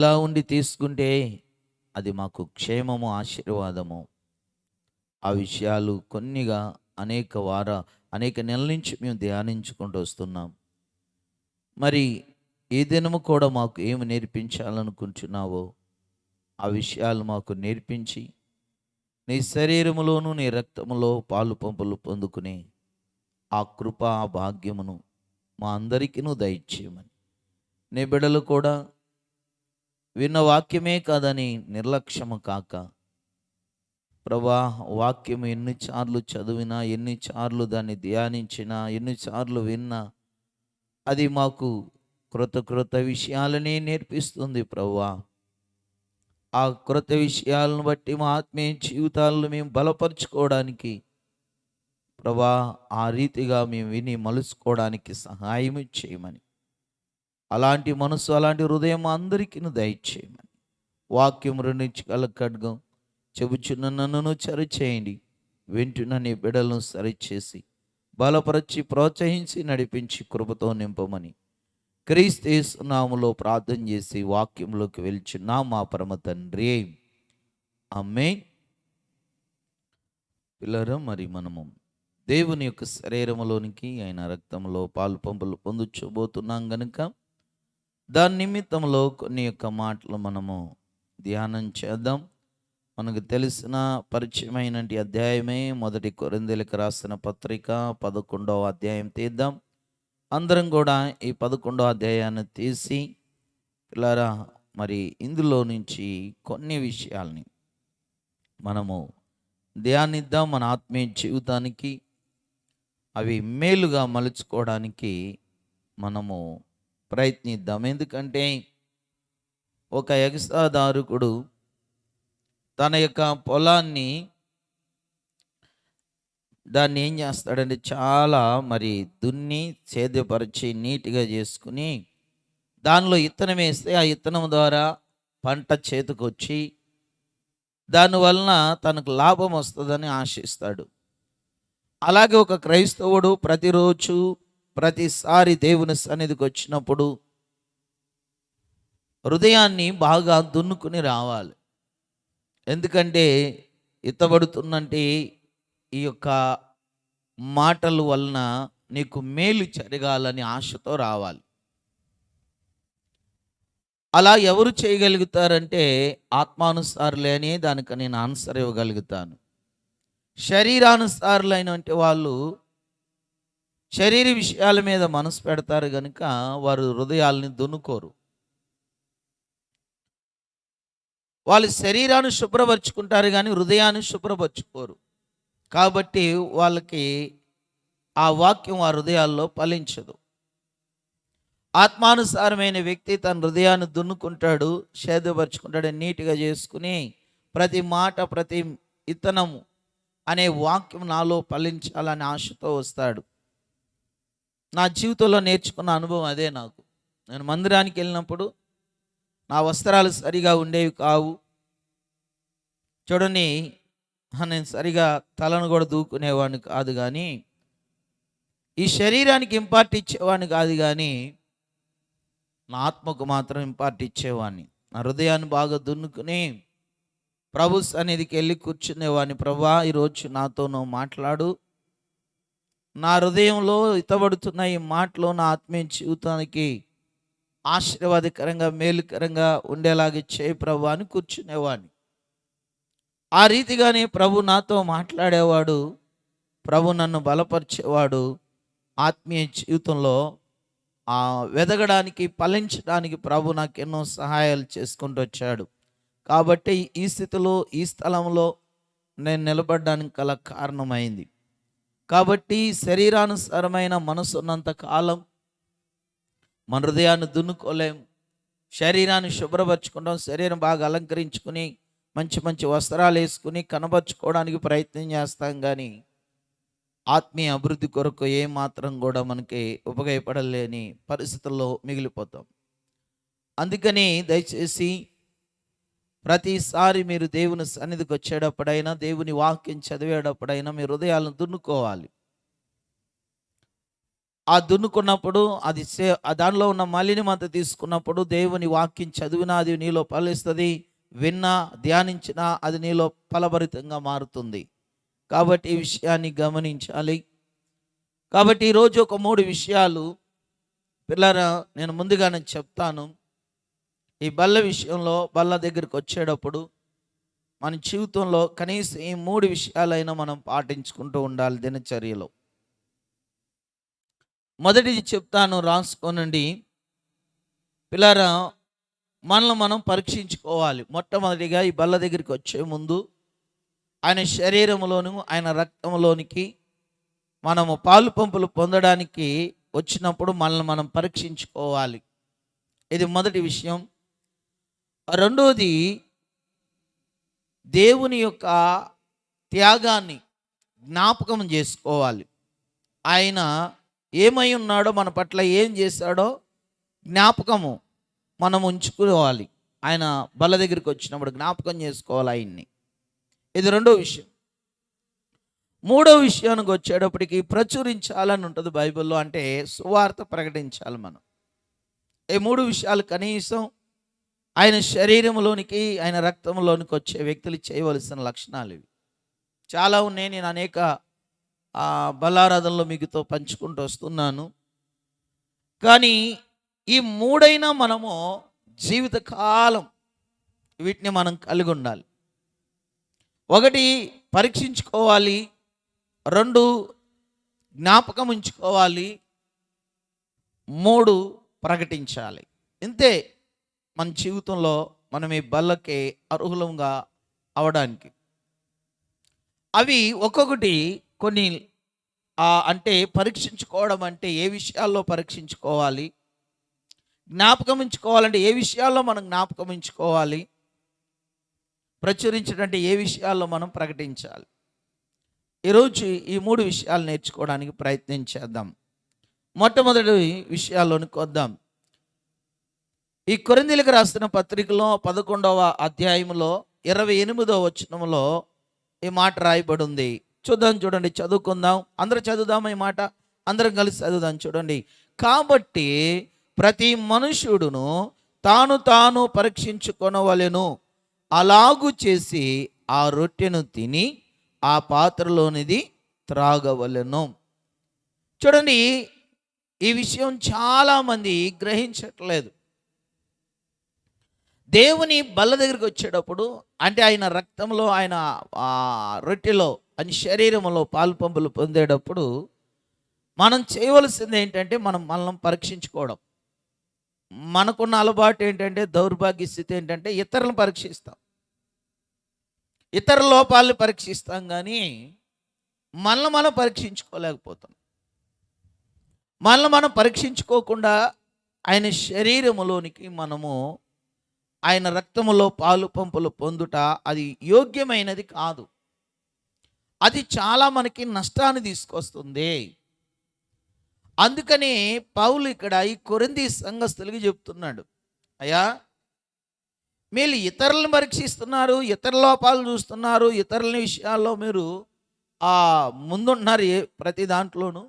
ఇలా ఉండి తీసుకుంటే అది మాకు క్షేమము, ఆశీర్వాదము. ఆ విషయాలు కొన్నిగా అనేక నెలల నుంచి మేము ధ్యానించుకుంటూ వస్తున్నాం. మరి ఈ దినము కూడా మాకు ఏమి నేర్పించాలనుకుంటున్నావో ఆ విషయాలు మాకు నేర్పించి, నీ శరీరములోను నీ రక్తములో పాలు పంపులు పొందుకునే ఆ కృప, ఆ భాగ్యమును మా అందరికీ దయచేయమని, నీ బిడ్డలు కూడా విన్న వాక్యమే కాదని నిర్లక్ష్యము కాక, ప్రభా, వాక్యం ఎన్నిసార్లు చదివినా, ఎన్నిసార్లు దాన్ని ధ్యానించినా, ఎన్నిసార్లు విన్నా అది మాకు క్రొత్త క్రొత్త విషయాలనే నేర్పిస్తుంది ప్రభువా. ఆ క్రొత్త విషయాలను బట్టి మా ఆత్మీయ జీవితాలను మేము బలపరుచుకోవడానికి ప్రభా, ఆ రీతిగా మేము విని మలుసుకోవడానికి సహాయం చేయమని, అలాంటి మనసు, అలాంటి హృదయం మా అందరికీ దయచేయమని, వాక్యం రెండించి కల ఖడ్గం చెబుచున్న నన్ను సరిచేయండి. వింటున్న నీ బిడ్డలను సరిచేసి బలపరచి ప్రోత్సహించి నడిపించి కృపతో నింపమని క్రీస్తు యేసు నామములో ప్రార్థన చేసి వాక్యంలోకి వెళ్చున్నాం మా పరమ తండ్రి. ఆమేన్. పిల్లరా, మరి మనము దేవుని యొక్క శరీరములోనికి ఆయన రక్తంలో పాలు పంపులు పొందుకోబోతున్నాం గనుక దాని నిమిత్తంలో కొన్ని యొక్క మాటలు మనము ధ్యానం చేద్దాం. మనకు తెలిసిన పరిచయమైన అధ్యాయమే 1 కొరింథీయులకు రాసిన పత్రిక 11వ అధ్యాయం తీద్దాం. అందరం కూడా ఈ 11వ అధ్యాయాన్ని తీసి పిల్లరా, మరి ఇందులో నుంచి కొన్ని విషయాల్ని మనము ధ్యానిద్దాం. మన ఆత్మీయ జీవితానికి అవి మేలుగా మలుచుకోవడానికి మనము ప్రయత్నిద్దాం. ఎందుకంటే ఒక ఎగసాదారుకుడు తన యొక్క పొలాన్ని దాన్ని ఏం చేస్తాడంటే చాలా మరి దున్ని సేద్యపరిచి నీట్గా చేసుకుని దానిలో ఇత్తనం వేస్తే ఆ ఇత్తనం ద్వారా పంట చేతికొచ్చి దానివలన తనకు లాభం వస్తుందని ఆశిస్తాడు. అలాగే ఒక క్రైస్తవుడు ప్రతిరోజు ప్రతిసారి దేవుని సన్నిధికి వచ్చినప్పుడు హృదయాన్ని బాగా దున్నుకుని రావాలి. ఎందుకంటే ఇత్తబడుతున్నంటే ఈ యొక్క మాటల వలన నీకు మేలు జరగాలని ఆశతో రావాలి. అలా ఎవరు చేయగలుగుతారంటే ఆత్మానుసారులే అని దానికి నేను ఆన్సర్ ఇవ్వగలుగుతాను. శరీరానుసారులైన అంటే వాళ్ళు శరీర విషయాల మీద మనసు పెడతారు కనుక వారు హృదయాల్ని దున్నుకోరు. వాళ్ళు శరీరాన్ని శుభ్రపరుచుకుంటారు కానీ హృదయాన్ని శుభ్రపరుచుకోరు. కాబట్టి వాళ్ళకి ఆ వాక్యం ఆ హృదయాల్లో ఫలించదు. ఆత్మానుసారమైన వ్యక్తి తన హృదయాన్ని దున్నుకుంటాడు, సేదపరుచుకుంటాడు, నీట్గా చేసుకుని ప్రతి మాట, ప్రతి ఇత్తనము అనే వాక్యం నాలో ఫలించాలని ఆశతో వస్తాడు. నా జీవితంలో నేర్చుకున్న అనుభవం అదే. నేను మందిరానికి వెళ్ళినప్పుడు నా వస్త్రాలు సరిగా ఉండేవి కావు. చూడండి, నేను సరిగా తలను కూడా దూకునేవాడిని కాదు, కానీ ఈ శరీరానికి ఇంపార్ట్ ఇచ్చేవాడిని కాదు, కానీ నా ఆత్మకు మాత్రం ఇంపార్ట్ ఇచ్చేవాడిని. నా హృదయాన్ని బాగా దున్నుకుని ప్రభు సన్నిధికి వెళ్ళి కూర్చునేవాడిని. ప్రభువా, ఈరోజు నాతో నువ్వు మాట్లాడు, నా హృదయంలో ఇతబడుతున్న ఈ మాటలో నా ఆత్మీయ జీవితానికి ఆశీర్వాదకరంగా మేలుకరంగా ఉండేలాగా చేయి ప్రభు అని కూర్చునేవాడిని. ఆ రీతిగానే ప్రభు నాతో మాట్లాడేవాడు, ప్రభు నన్ను బలపరిచేవాడు. ఆత్మీయ జీవితంలో వెదగడానికి, ఫలించడానికి ప్రభు నాకు ఎన్నో సహాయాలు చేసుకుంటూ వచ్చాడు. కాబట్టి ఈ స్థితిలో, ఈ స్థలంలో నేను నిలబడడానికి గల కారణమైంది. కాబట్టి శరీరానుసారమైన మనసు ఉన్నంత కాలం మన హృదయాన్ని దున్నుకోలేం. శరీరాన్ని శుభ్రపరచుకుంటాం, శరీరం బాగా అలంకరించుకుని మంచి మంచి వస్త్రాలు వేసుకుని కనబరుచుకోవడానికి ప్రయత్నం చేస్తాం, కానీ ఆత్మీయ అభివృద్ధి కొరకు ఏమాత్రం కూడా మనకి ఉపయోగపడలేని పరిస్థితుల్లో మిగిలిపోతాం. అందుకని దయచేసి ప్రతిసారి మీరు దేవుని సన్నిధికి వచ్చేటప్పుడైనా, దేవుని వాక్యం చదివేటప్పుడైనా మీ హృదయాలను దున్నుకోవాలి. ఆ దున్నుకున్నప్పుడు అది దానిలో ఉన్న మలినం అంతా తీసుకున్నప్పుడు దేవుని వాక్యం చదివినా అది నీలో ఫలిస్తుంది, విన్నా ధ్యానించినా అది నీలో ఫలభరితంగా మారుతుంది. కాబట్టి ఈ విషయాన్ని గమనించాలి. కాబట్టి ఈరోజు ఒక 3 విషయాలు పిల్లరా నేను ముందుగానే చెప్తాను. ఈ బల్ల విషయంలో బల్ల దగ్గరికి వచ్చేటప్పుడు మన జీవితంలో కనీసం ఈ 3 విషయాలైనా మనం పాటించుకుంటూ ఉండాలి దినచర్యలో. మొదటిది చెప్తాను, రాసుకోనండి పిల్లరా. మనల్ని మనం పరీక్షించుకోవాలి. మొట్టమొదటిగా ఈ బల్ల దగ్గరికి వచ్చే ముందు ఆయన శరీరంలోను ఆయన రక్తంలోనికి మనము పాలు పంపులు పొందడానికి వచ్చినప్పుడు మనల్ని మనం పరీక్షించుకోవాలి. ఇది మొదటి విషయం. రెండోది, దేవుని యొక్క త్యాగాన్ని జ్ఞాపకం చేసుకోవాలి. ఆయన ఏమై ఉన్నాడో, మన పట్ల ఏం చేశాడో జ్ఞాపకము మనం ఉంచుకోవాలి. ఆయన బల్ల దగ్గరికి వచ్చినప్పుడు జ్ఞాపకం చేసుకోవాలి ఆయన్ని. ఇది రెండో విషయం. మూడో విషయానికి వచ్చేటప్పటికి ప్రచురించాలని ఉంటుంది బైబిల్లో, అంటే సువార్త ప్రకటించాలి మనం. ఈ 3 విషయాలు కనీసం ఆయన శరీరంలోనికి ఆయన రక్తంలోనికి వచ్చే వ్యక్తులు చేయవలసిన లక్షణాలు ఇవి. చాలా ఉన్నాయి. నేను అనేక బలారాధనలో మీకుతో పంచుకుంటూ వస్తున్నాను. కానీ ఈ 3 మనము జీవితకాలం వీటిని మనం కలిగి ఉండాలి. 1 పరీక్షించుకోవాలి, 2 జ్ఞాపకం ఉంచుకోవాలి, 3 ప్రకటించాలి. ఇంతే మన జీవితంలో మనం ఈ బల్లకి అర్హులంగా అవడానికి. అవి ఒక్కొక్కటి కొన్ని అంటే పరీక్షించుకోవడం అంటే ఏ విషయాల్లో పరీక్షించుకోవాలి, జ్ఞాపకం ఉంచుకోవాలంటే ఏ విషయాల్లో మనం జ్ఞాపకం ఉంచుకోవాలి, ప్రచురించడం అంటే ఏ విషయాల్లో మనం ప్రకటించాలి. ఈరోజు ఈ 3 విషయాలు నేర్చుకోవడానికి ప్రయత్నం చేద్దాం. మొట్టమొదటి విషయాల్లోనికి వద్దాం. ఈ కొరింథీయులకు రాసిన పత్రికలో 11వ అధ్యాయంలో 28వ వచనంలో ఈ మాట రాయబడి ఉంది. చూడండి, చదువుకుందాం. అందరూ చదువుదాం. ఈ మాట అందరం కలిసి చదువుదాం. చూడండి. కాబట్టి ప్రతి మనుష్యుడును తాను తాను పరీక్షించుకొనవలెను, అలాగు చేసి ఆ రొట్టెను తిని ఆ పాత్రలోనిది త్రాగవలెను. చూడండి, ఈ విషయం చాలామంది గ్రహించట్లేదు. దేవుని బల్ల దగ్గరికి వచ్చేటప్పుడు, అంటే ఆయన రక్తంలో ఆయన రొట్టెలో ఆయన శరీరంలో పాలు పంపులు పొందేటప్పుడు మనం చేయవలసింది ఏంటంటే మనల్ని పరీక్షించుకోవడం. మనకున్న అలవాటు ఏంటంటే, దౌర్భాగ్య స్థితి ఏంటంటే ఇతరులను పరీక్షిస్తాం, ఇతర లోపాలను పరీక్షిస్తాం, కానీ మనల్ని మనం పరీక్షించుకోలేకపోతాం. మనల్ని మనం పరీక్షించుకోకుండా ఆయన శరీరములోనికి మనము ఆయన రక్తములో పాలు పంపులు పొందుట అది యోగ్యమైనది కాదు. అది చాలా మనకి నష్టాన్ని తీసుకొస్తుంది. అందుకని పౌలు ఇక్కడ ఈ కొరింథీ సంఘస్థులకి చెప్తున్నాడు, అయ్యా మీరు ఇతరులను పరీక్షిస్తున్నారు, ఇతర లోపాలు చూస్తున్నారు, ఇతరుల విషయాల్లో మీరు ముందుంటున్నారు ప్రతి దాంట్లోనూ,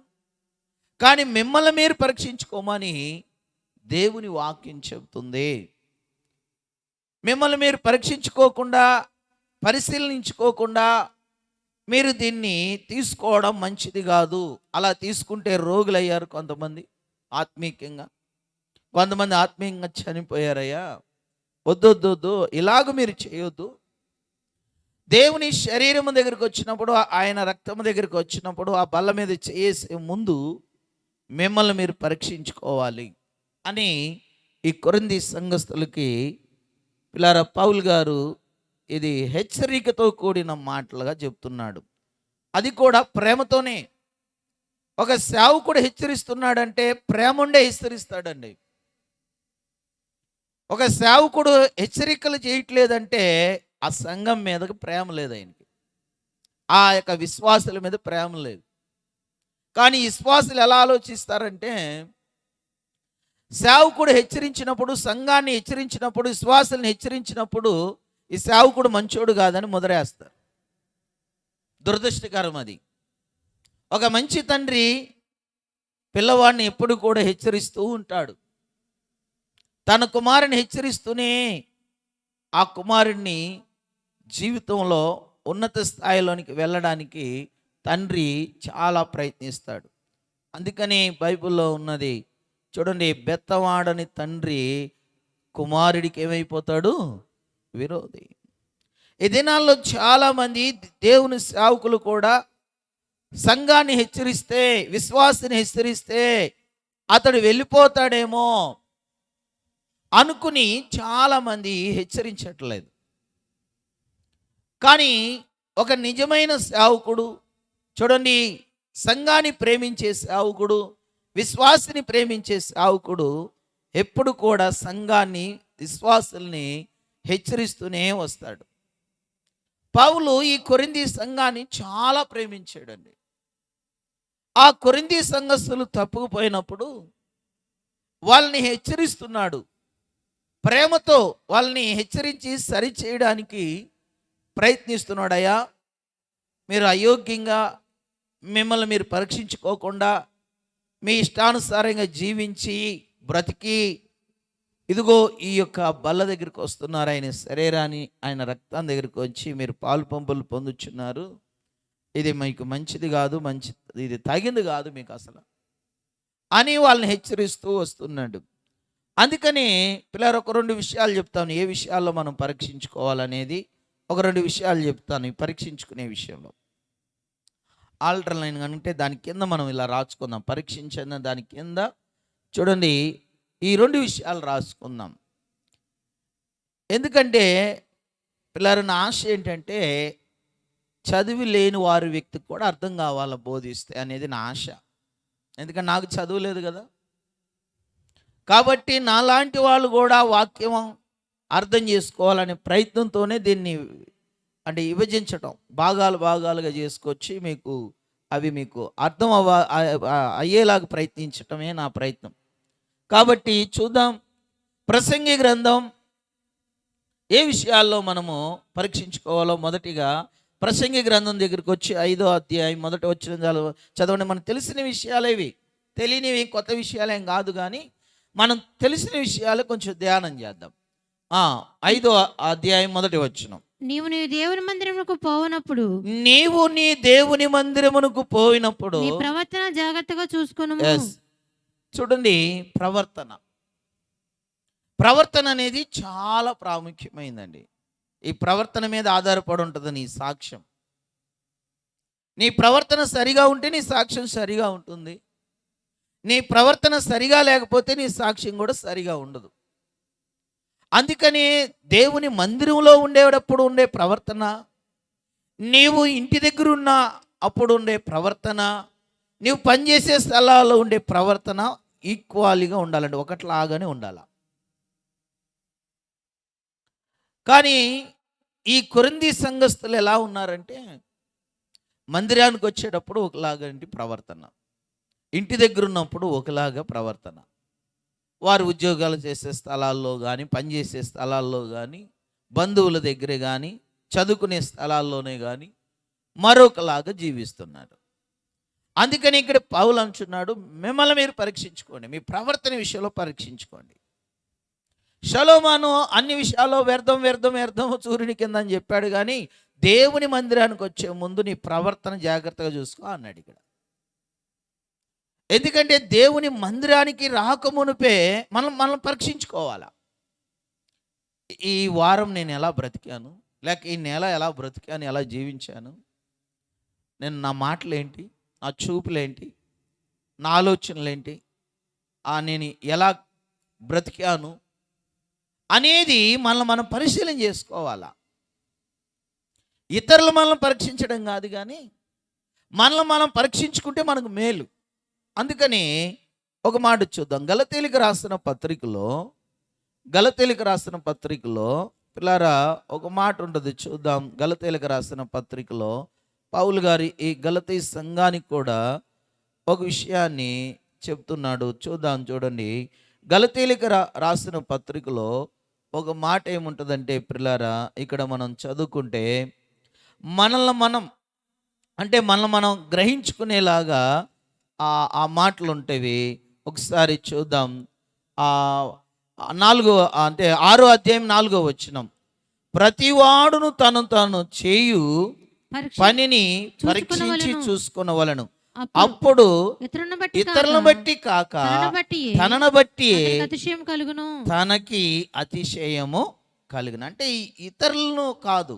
కానీ మిమ్మల్ని మీరు పరీక్షించుకోమని దేవుని వాక్యం చెబుతుంది. మిమ్మల్ని మీరు పరీక్షించుకోకుండా, పరిశీలించుకోకుండా మీరు దీన్ని తీసుకోవడం మంచిది కాదు. అలా తీసుకుంటే రోగులయ్యారు కొంతమంది ఆత్మీయంగా, కొంతమంది ఆత్మీయంగా చనిపోయారయ్యా. వద్దొద్దొద్దు, ఇలాగ మీరు చేయొద్దు. దేవుని శరీరం దగ్గరికి వచ్చినప్పుడు, ఆయన రక్తం దగ్గరికి వచ్చినప్పుడు ఆ బల్ల మీద చేసే ముందు మిమ్మల్ని మీరు పరీక్షించుకోవాలి అని ఈ కొరింథీ సంఘస్థులకి పిల్లారా పౌలు గారు ఇది హెచ్చరికతో కూడిన మాటలుగా చెప్తున్నాడు. అది కూడా ప్రేమతోనే. ఒక సేవకుడు హెచ్చరిస్తున్నాడంటే ప్రేమ ఉండే హెచ్చరిస్తాడండి. ఒక సేవకుడు హెచ్చరికలు చేయట్లేదంటే ఆ సంఘం మీదకి ప్రేమ లేదు, ఆయనకి ఆ యొక్క విశ్వాసుల మీద ప్రేమ లేదు. కానీ విశ్వాసులు ఎలా ఆలోచిస్తారంటే, సేవకుడు హెచ్చరించినప్పుడు, సంఘాన్ని హెచ్చరించినప్పుడు, విశ్వాసుల్ని హెచ్చరించినప్పుడు ఈ సేవకుడు మంచోడు కాదని ముద్రేస్తారు. దురదృష్టకరం అది. ఒక మంచి తండ్రి పిల్లవాడిని ఎప్పుడు కూడా హెచ్చరిస్తూ ఉంటాడు. తన కుమారుని హెచ్చరిస్తూనే ఆ కుమారుడిని జీవితంలో ఉన్నత స్థాయిలోనికి వెళ్ళడానికి తండ్రి చాలా ప్రయత్నిస్తాడు. అందుకని బైబిల్లో ఉన్నది చూడండి, బెత్తవాడని తండ్రి కుమారుడికి ఏమైపోతాడు? విరోధి. ఈ దినాల్లో చాలామంది దేవుని సేవకులు కూడా సంఘాన్ని హెచ్చరిస్తే, విశ్వాసిని హెచ్చరిస్తే అతడు వెళ్ళిపోతాడేమో అనుకుని చాలామంది హెచ్చరించట్లేదు. కానీ ఒక నిజమైన సేవకుడు చూడండి, సంఘాన్ని ప్రేమించే సేవకుడు, విశ్వాసిని ప్రేమించే సేవకుడు ఎప్పుడు కూడా సంఘాన్ని, విశ్వాసుల్ని హెచ్చరిస్తూనే వస్తాడు. పౌలు ఈ కొరింథీ సంఘాన్ని చాలా ప్రేమించాడండి. ఆ కొరింథీ సంఘస్థులు తప్పుకుపోయినప్పుడు వాళ్ళని హెచ్చరిస్తున్నాడు. ప్రేమతో వాళ్ళని హెచ్చరించి సరిచేయడానికి ప్రయత్నిస్తున్నాడు. అయ్యా, మీరు అయోగ్యంగా మిమ్మల్ని మీరు పరీక్షించుకోకుండా మీ ఇష్టానుసారంగా జీవించి బ్రతికి ఇదిగో ఈ యొక్క బల్ల దగ్గరికి వస్తున్నారు, ఆయన శరీరాన్ని, ఆయన రక్తం దగ్గరికి వచ్చి మీరు పాలు పంపులు పొందుచున్నారు. ఇది మీకు మంచిది కాదు, ఇది తగింది కాదు మీకు అసలు అని వాళ్ళని హెచ్చరిస్తూ వస్తున్నాడు. అందుకని పిల్లలు ఒక 2 విషయాలు చెప్తాను, ఏ విషయాల్లో మనం పరీక్షించుకోవాలనేది ఒక 2 విషయాలు చెప్తాను. ఈ పరీక్షించుకునే విషయంలో ఆల్టర్ లైన్ అంటే దాని కింద మనం ఇలా రాసుకుందాం. పరీక్షించిన దాని కింద చూడండి ఈ 2 విషయాలు రాసుకుందాం. ఎందుకంటే పిల్లలు నా ఆశ ఏంటంటే చదివి లేని వారి వ్యక్తికి కూడా అర్థం కావాలా బోధిస్తే అనేది నా ఆశ. ఎందుకంటే నాకు చదువు లేదు కదా, కాబట్టి నాలాంటి వాళ్ళు కూడా వాక్యం అర్థం చేసుకోవాలనే ప్రయత్నంతోనే దీన్ని అంటే విభజించటం, భాగాలుగా చేసుకొచ్చి మీకు అర్థం అయ్యేలాగా ప్రయత్నించటమే నా ప్రయత్నం. కాబట్టి చూద్దాం, ప్రసంగి గ్రంథం ఏ విషయాల్లో మనము పరీక్షించుకోవాలో. మొదటిగా ప్రసంగి గ్రంథం దగ్గరికి వచ్చి 5వ అధ్యాయం మొదటి వచనం చదవండి. మనకు తెలిసిన విషయాలేవి, తెలియనివి కొత్త విషయాలేం కాదు, కానీ మనం తెలిసిన విషయాలు కొంచెం ధ్యానం చేద్దాం. 5వ అధ్యాయం మొదటి వచనం. నీవు నీ దేవుని మందిరమునకు పోవనప్పుడు నీ ప్రవర్తన జాగ్రత్తగా చూసుకొను. చూడండి, ప్రవర్తన అనేది చాలా ప్రాముఖ్యమైందండి. ఈ ప్రవర్తన మీద ఆధారపడి ఉంటుంది నీ సాక్ష్యం. నీ ప్రవర్తన సరిగా ఉంటే నీ సాక్ష్యం సరిగా ఉంటుంది. నీ ప్రవర్తన సరిగా లేకపోతే నీ సాక్ష్యం కూడా సరిగా ఉండదు. అందుకని దేవుని మందిరంలో ఉండేటప్పుడు ఉండే ప్రవర్తన, నీవు ఇంటి దగ్గర ఉన్న అప్పుడు ఉండే ప్రవర్తన, నీవు పనిచేసే స్థలాల్లో ఉండే ప్రవర్తన ఈక్వాలిగా ఉండాలండి, ఒకట్లాగానే ఉండాలి. కానీ ఈ కొరింథీ సంఘస్థులు ఎలా ఉన్నారంటే మందిరానికి వచ్చేటప్పుడు ఒకలాగంటి ప్రవర్తన, ఇంటి దగ్గర ఉన్నప్పుడు ఒకలాగా ప్రవర్తన, వారు ఉద్యోగాలు చేసే స్థలాల్లో కానీ, పనిచేసే స్థలాల్లో కానీ, బంధువుల దగ్గర కానీ, చదువుకునే స్థలాల్లోనే కానీ మరొకలాగా జీవిస్తున్నారు. అందుకని ఇక్కడ పౌలు అంటున్నాడు, మిమ్మల్ని మీరు పరీక్షించుకోండి, మీ ప్రవర్తన విషయంలో పరీక్షించుకోండి. సొలొమోను అన్ని విషయాల్లో వ్యర్థం సూర్యుని కింద అని చెప్పాడు, కానీ దేవుని మందిరానికి వచ్చే ముందు నీ ప్రవర్తన జాగ్రత్తగా చూసుకో అన్నాడు ఇక్కడ. ఎందుకంటే దేవుని మందిరానికి రాకమునుపే మనం పరీక్షించుకోవాలా. ఈ వారం నేను ఎలా బ్రతికాను, లేక ఈ నెల ఎలా బ్రతికాను, ఎలా జీవించాను, నా మాటలేంటి, నా చూపులేంటి, నా ఆలోచనలేంటి, నేను ఎలా బ్రతికాను అనేది మనం పరిశీలన చేసుకోవాలా. ఇతరులు మనల్ని పరీక్షించడం కాదు, కానీ మనం పరీక్షించుకుంటే మనకు మేలు. అందుకని ఒక మాట చూద్దాం. గలతీయులకు రాసిన పత్రికలో పిల్లారా ఒక మాట ఉంటుంది, చూద్దాం. గలతీయులకు రాసిన పత్రికలో పౌలు గారు ఈ గలతీ సంఘానికి కూడా ఒక విషయాన్ని చెప్తున్నాడు. చూడండి. గలతీయులకు రాసిన పత్రికలో ఒక మాట ఏముంటుందంటే పిల్లారా, ఇక్కడ మనం చదువుకుంటే మనల్ని మనం గ్రహించుకునేలాగా ఆ మాటలు ఉంటవి. ఒకసారి చూద్దాం. ఆ నాలుగో అంటే 6వ అధ్యాయం 4వ వచనం. ప్రతివాడును తను తాను చేయు పరీక్ష పనిని పరీక్షించి చూసుకొనవలెను. చూసుకొనవలెను. అప్పుడు అప్పుడు ఇతరులను బట్టి ఇతరులను కాక బట్టి కాక తనను బట్టి తనను బట్టి అతనికి అతిశయం కలుగును. తనకి అతిశయము కలిగిన. అంటే ఈ ఇతరులను కాదు,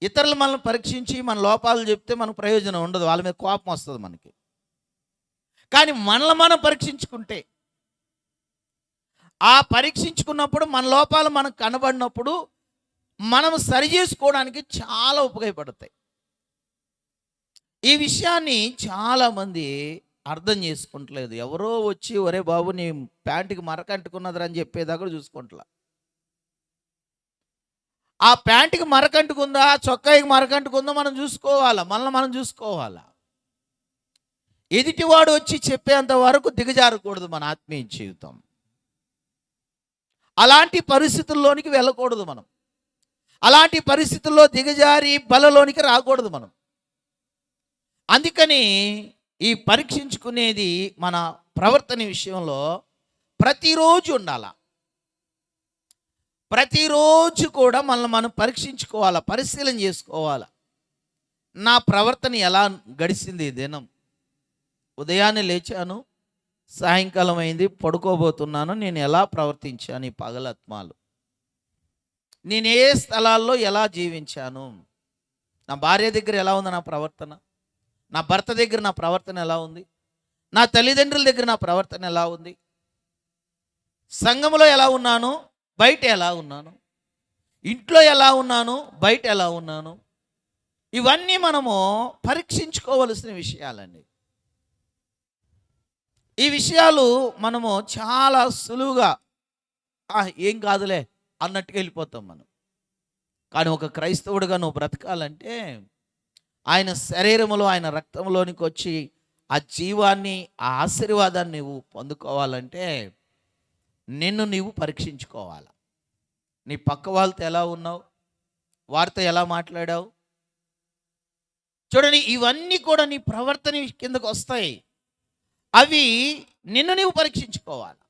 ఇతరులు మనల్ని పరీక్షించి మన లోపాలు చెప్తే మనకు ప్రయోజనం ఉండదు, వాళ్ళ మీద కోపం వస్తుంది మనకి. కానీ మనల్ని మనం పరీక్షించుకుంటే, ఆ పరీక్షించుకున్నప్పుడు మన లోపాలు మనకు కనబడినప్పుడు మనం సరి చేసుకోవడానికి చాలా ఉపయోగపడతాయి. ఈ విషయాన్ని చాలామంది అర్థం చేసుకుంటలేదు. ఎవరో వచ్చి ఒరే బాబు నీ ప్యాంటుకి మరకంటుకున్నదిరా అని చెప్పేదాకా చూసుకుంటలా. ఆ ప్యాంటుకి మరకంటుకుందా, చొక్కాయికి మరకంటుకుందా మనం చూసుకోవాలా, మనల్ని మనం చూసుకోవాలా. ఎదుటివాడు వచ్చి చెప్పేంత వరకు దిగజారకూడదు మన ఆత్మీయ జీవితం. అలాంటి పరిస్థితుల్లోనికి వెళ్ళకూడదు మనం. అలాంటి పరిస్థితుల్లో దిగజారి బలలోనికి రాకూడదు మనం. అందుకని ఈ పరీక్షించుకునేది మన ప్రవర్తన విషయంలో ప్రతిరోజు ఉండాల. ప్రతిరోజు కూడా మనల్ని మనం పరీక్షించుకోవాలా, పరిశీలన చేసుకోవాలా. నా ప్రవర్తన ఎలా గడిచింది ఈ దినం? ఉదయాన్నే లేచాను, సాయంకాలం అయింది, పడుకోబోతున్నాను, నేను ఎలా ప్రవర్తించాను ఈ పగలత్మాలు? నేను ఏ స్థలాల్లో ఎలా జీవించాను? నా భార్య దగ్గర ఎలా ఉంది నా ప్రవర్తన? నా భర్త దగ్గర నా ప్రవర్తన ఎలా ఉంది? నా తల్లిదండ్రుల దగ్గర నా ప్రవర్తన ఎలా ఉంది? సంఘములో ఎలా ఉన్నాను, బయట ఎలా ఉన్నాను? ఇంట్లో ఎలా ఉన్నాను, బయట ఎలా ఉన్నాను? ఇవన్నీ మనము పరీక్షించుకోవలసిన విషయాలండి. ఈ విషయాలు మనము చాలా సులువుగా ఏం కాదులే అన్నట్టుగా వెళ్ళిపోతాం మనం. కానీ ఒక క్రైస్తవుడిగా నువ్వు బ్రతకాలంటే ఆయన శరీరములో, ఆయన రక్తంలోనికి వచ్చి ఆ జీవాన్ని, ఆ ఆశీర్వాదాన్ని నువ్వు పొందుకోవాలంటే నిన్ను నీవు పరీక్షించుకోవాలి. నీ పక్క వాళ్ళతో ఎలా ఉన్నావు, వారితో ఎలా మాట్లాడావు? చూడండి, ఇవన్నీ కూడా నీ ప్రవర్తన కిందకు వస్తాయి. అవి నిన్ను నీవు పరీక్షించుకోవాలి.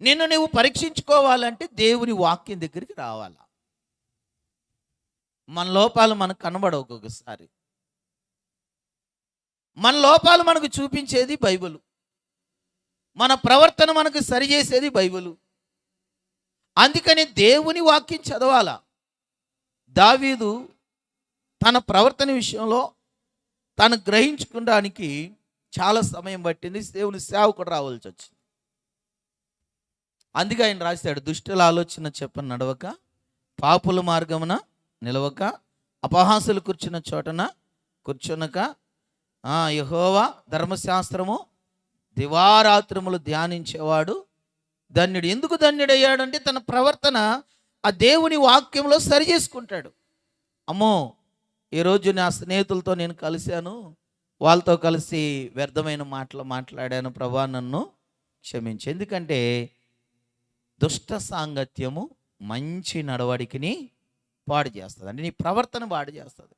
నిన్ను నీవు పరీక్షించుకోవాలంటే దేవుని వాక్యం దగ్గరికి రావాలి. మన లోపాలు మనకు కనబడవు. ఒక్కొక్కసారి మన లోపాలు మనకు చూపించేది బైబిలు. మన ప్రవర్తన మనకు సరిచేసేది బైబిలు. అందుకని దేవుని వాక్యం చదవాలా. దావీదు తన ప్రవర్తన విషయంలో తను గ్రహించుకోవడానికి చాలా సమయం పట్టింది. దేవుని సేవకుడు రావాల్సి వచ్చింది. అందుకే ఆయన రాశాడు, దుష్టుల ఆలోచన చెప్పని నడవక, పాపుల మార్గమున నిలవక, అపహాసులు కూర్చున్న చోటన కూర్చునక, యెహోవా ధర్మశాస్త్రము దివారాత్రములు ధ్యానించేవాడు ధన్యుడు. ఎందుకు ధన్యుడయ్యాడంటే తన ప్రవర్తన ఆ దేవుని వాక్యంలో సరి చేసుకుంటాడు. అమ్మో, ఈరోజు నా స్నేహితులతో నేను కలిశాను, వాళ్ళతో కలిసి వ్యర్థమైన మాటలు మాట్లాడాను, ప్రభా నన్ను క్షమించు. ఎందుకంటే దుష్ట సాంగత్యము మంచి నడవడికిని పాడు చేస్తుంది. అంటే నీ ప్రవర్తన పాడు చేస్తుంది.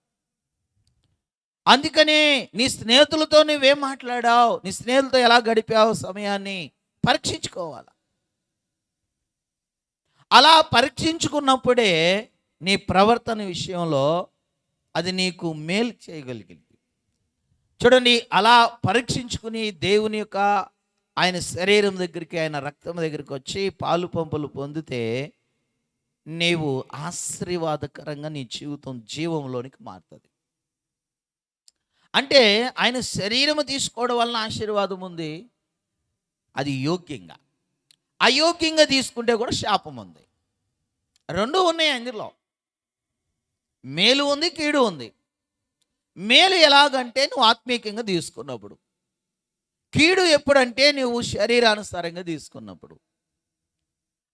అందుకనే నీ స్నేహితులతో నువ్వేం మాట్లాడావు, నీ స్నేహితులతో ఎలా గడిపావు సమయాన్ని పరీక్షించుకోవాలి. అలా పరీక్షించుకున్నప్పుడే నీ ప్రవర్తన విషయంలో అది నీకు మేలు చేయగలిగింది. చూడండి, అలా పరీక్షించుకుని దేవుని యొక్క ఆయన శరీరం దగ్గరికి, ఆయన రక్తం దగ్గరికి వచ్చి పాలు పంపులు పొందితే నీవు ఆశీర్వాదకరంగా నీ జీవితం జీవంలోనికి మారుతుంది. అంటే ఆయన శరీరము తీసుకోవడం వలన ఆశీర్వాదం ఉంది, అది యోగ్యంగా. అయోగ్యంగా తీసుకుంటే కూడా శాపం ఉంది. రెండు ఉన్నాయి అందులో. మేలు ఉంది, కీడు ఉంది. మేలు ఎలాగంటే నువ్వు ఆత్మీయంగా తీసుకున్నప్పుడు, కీడు ఎప్పుడంటే నువ్వు శరీరానుసారంగా తీసుకున్నప్పుడు.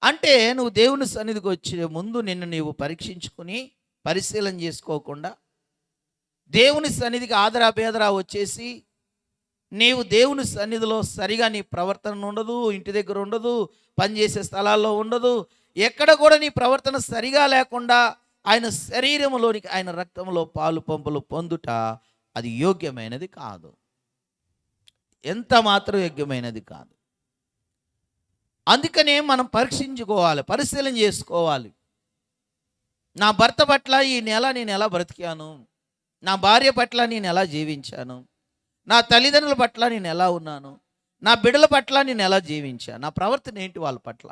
అంటే నువ్వు దేవుని సన్నిధికి వచ్చే ముందు నిన్ను నీవు పరీక్షించుకుని పరిశీలన చేసుకోకుండా దేవుని సన్నిధికి ఆదరా వచ్చేసి నీవు దేవుని సన్నిధిలో సరిగా నీ ప్రవర్తన ఉండదు, ఇంటి దగ్గర ఉండదు, పనిచేసే స్థలాల్లో ఉండదు, ఎక్కడ కూడా నీ ప్రవర్తన సరిగా లేకుండా ఆయన శరీరంలోనికి, ఆయన రక్తంలో పాలు పంపులు పొందుట అది యోగ్యమైనది కాదు. ఎంత మాత్రం యోగ్యమైనది కాదు. అందుకనే మనం పరీక్షించుకోవాలి, పరిశీలన చేసుకోవాలి. నా భర్త పట్ల ఈ నెల నేను ఎలా బ్రతికాను, నా భార్య పట్ల నేను ఎలా జీవించాను, నా తల్లిదండ్రుల పట్ల నేను ఎలా ఉన్నాను, నా బిడ్డల పట్ల నేను ఎలా జీవించాను, నా ప్రవర్తన ఏంటి వాళ్ళ పట్ల.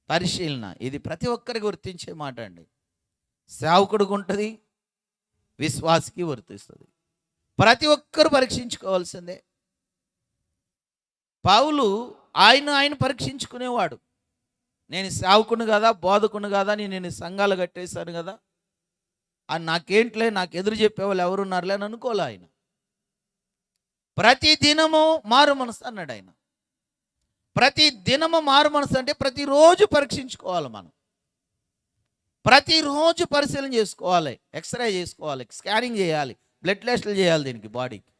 పరిశీలన ఇది ప్రతి ఒక్కరికి వర్తించే మాట అండి. సేవకుడికి ఉంటుంది, విశ్వాసికి వర్తిస్తుంది. ప్రతి ఒక్కరు పరీక్షించుకోవాల్సిందే. పౌలు ఆయన పరీక్షించుకునేవాడు. నేను సేవకుని కదా, బోధకుని కదా, నేను సంఘాలు కట్టేశాను కదా, అని నాకేంట్లే, నాకు ఎదురు చెప్పేవాళ్ళు ఎవరున్నారులే అని అనుకోలే ఆయన. ప్రతి దినము మారు మనసు అన్నాడు ఆయన. ప్రతి దినము మారు మనసు అంటే ప్రతిరోజు పరీక్షించుకోవాలి మనం. ప్రతిరోజు పరిశీలన చేసుకోవాలి, ఎక్స్రే చేసుకోవాలి, స్కానింగ్ చేయాలి, బ్లడ్ టెస్టులు చేయాలి. దీనికి బాడీకి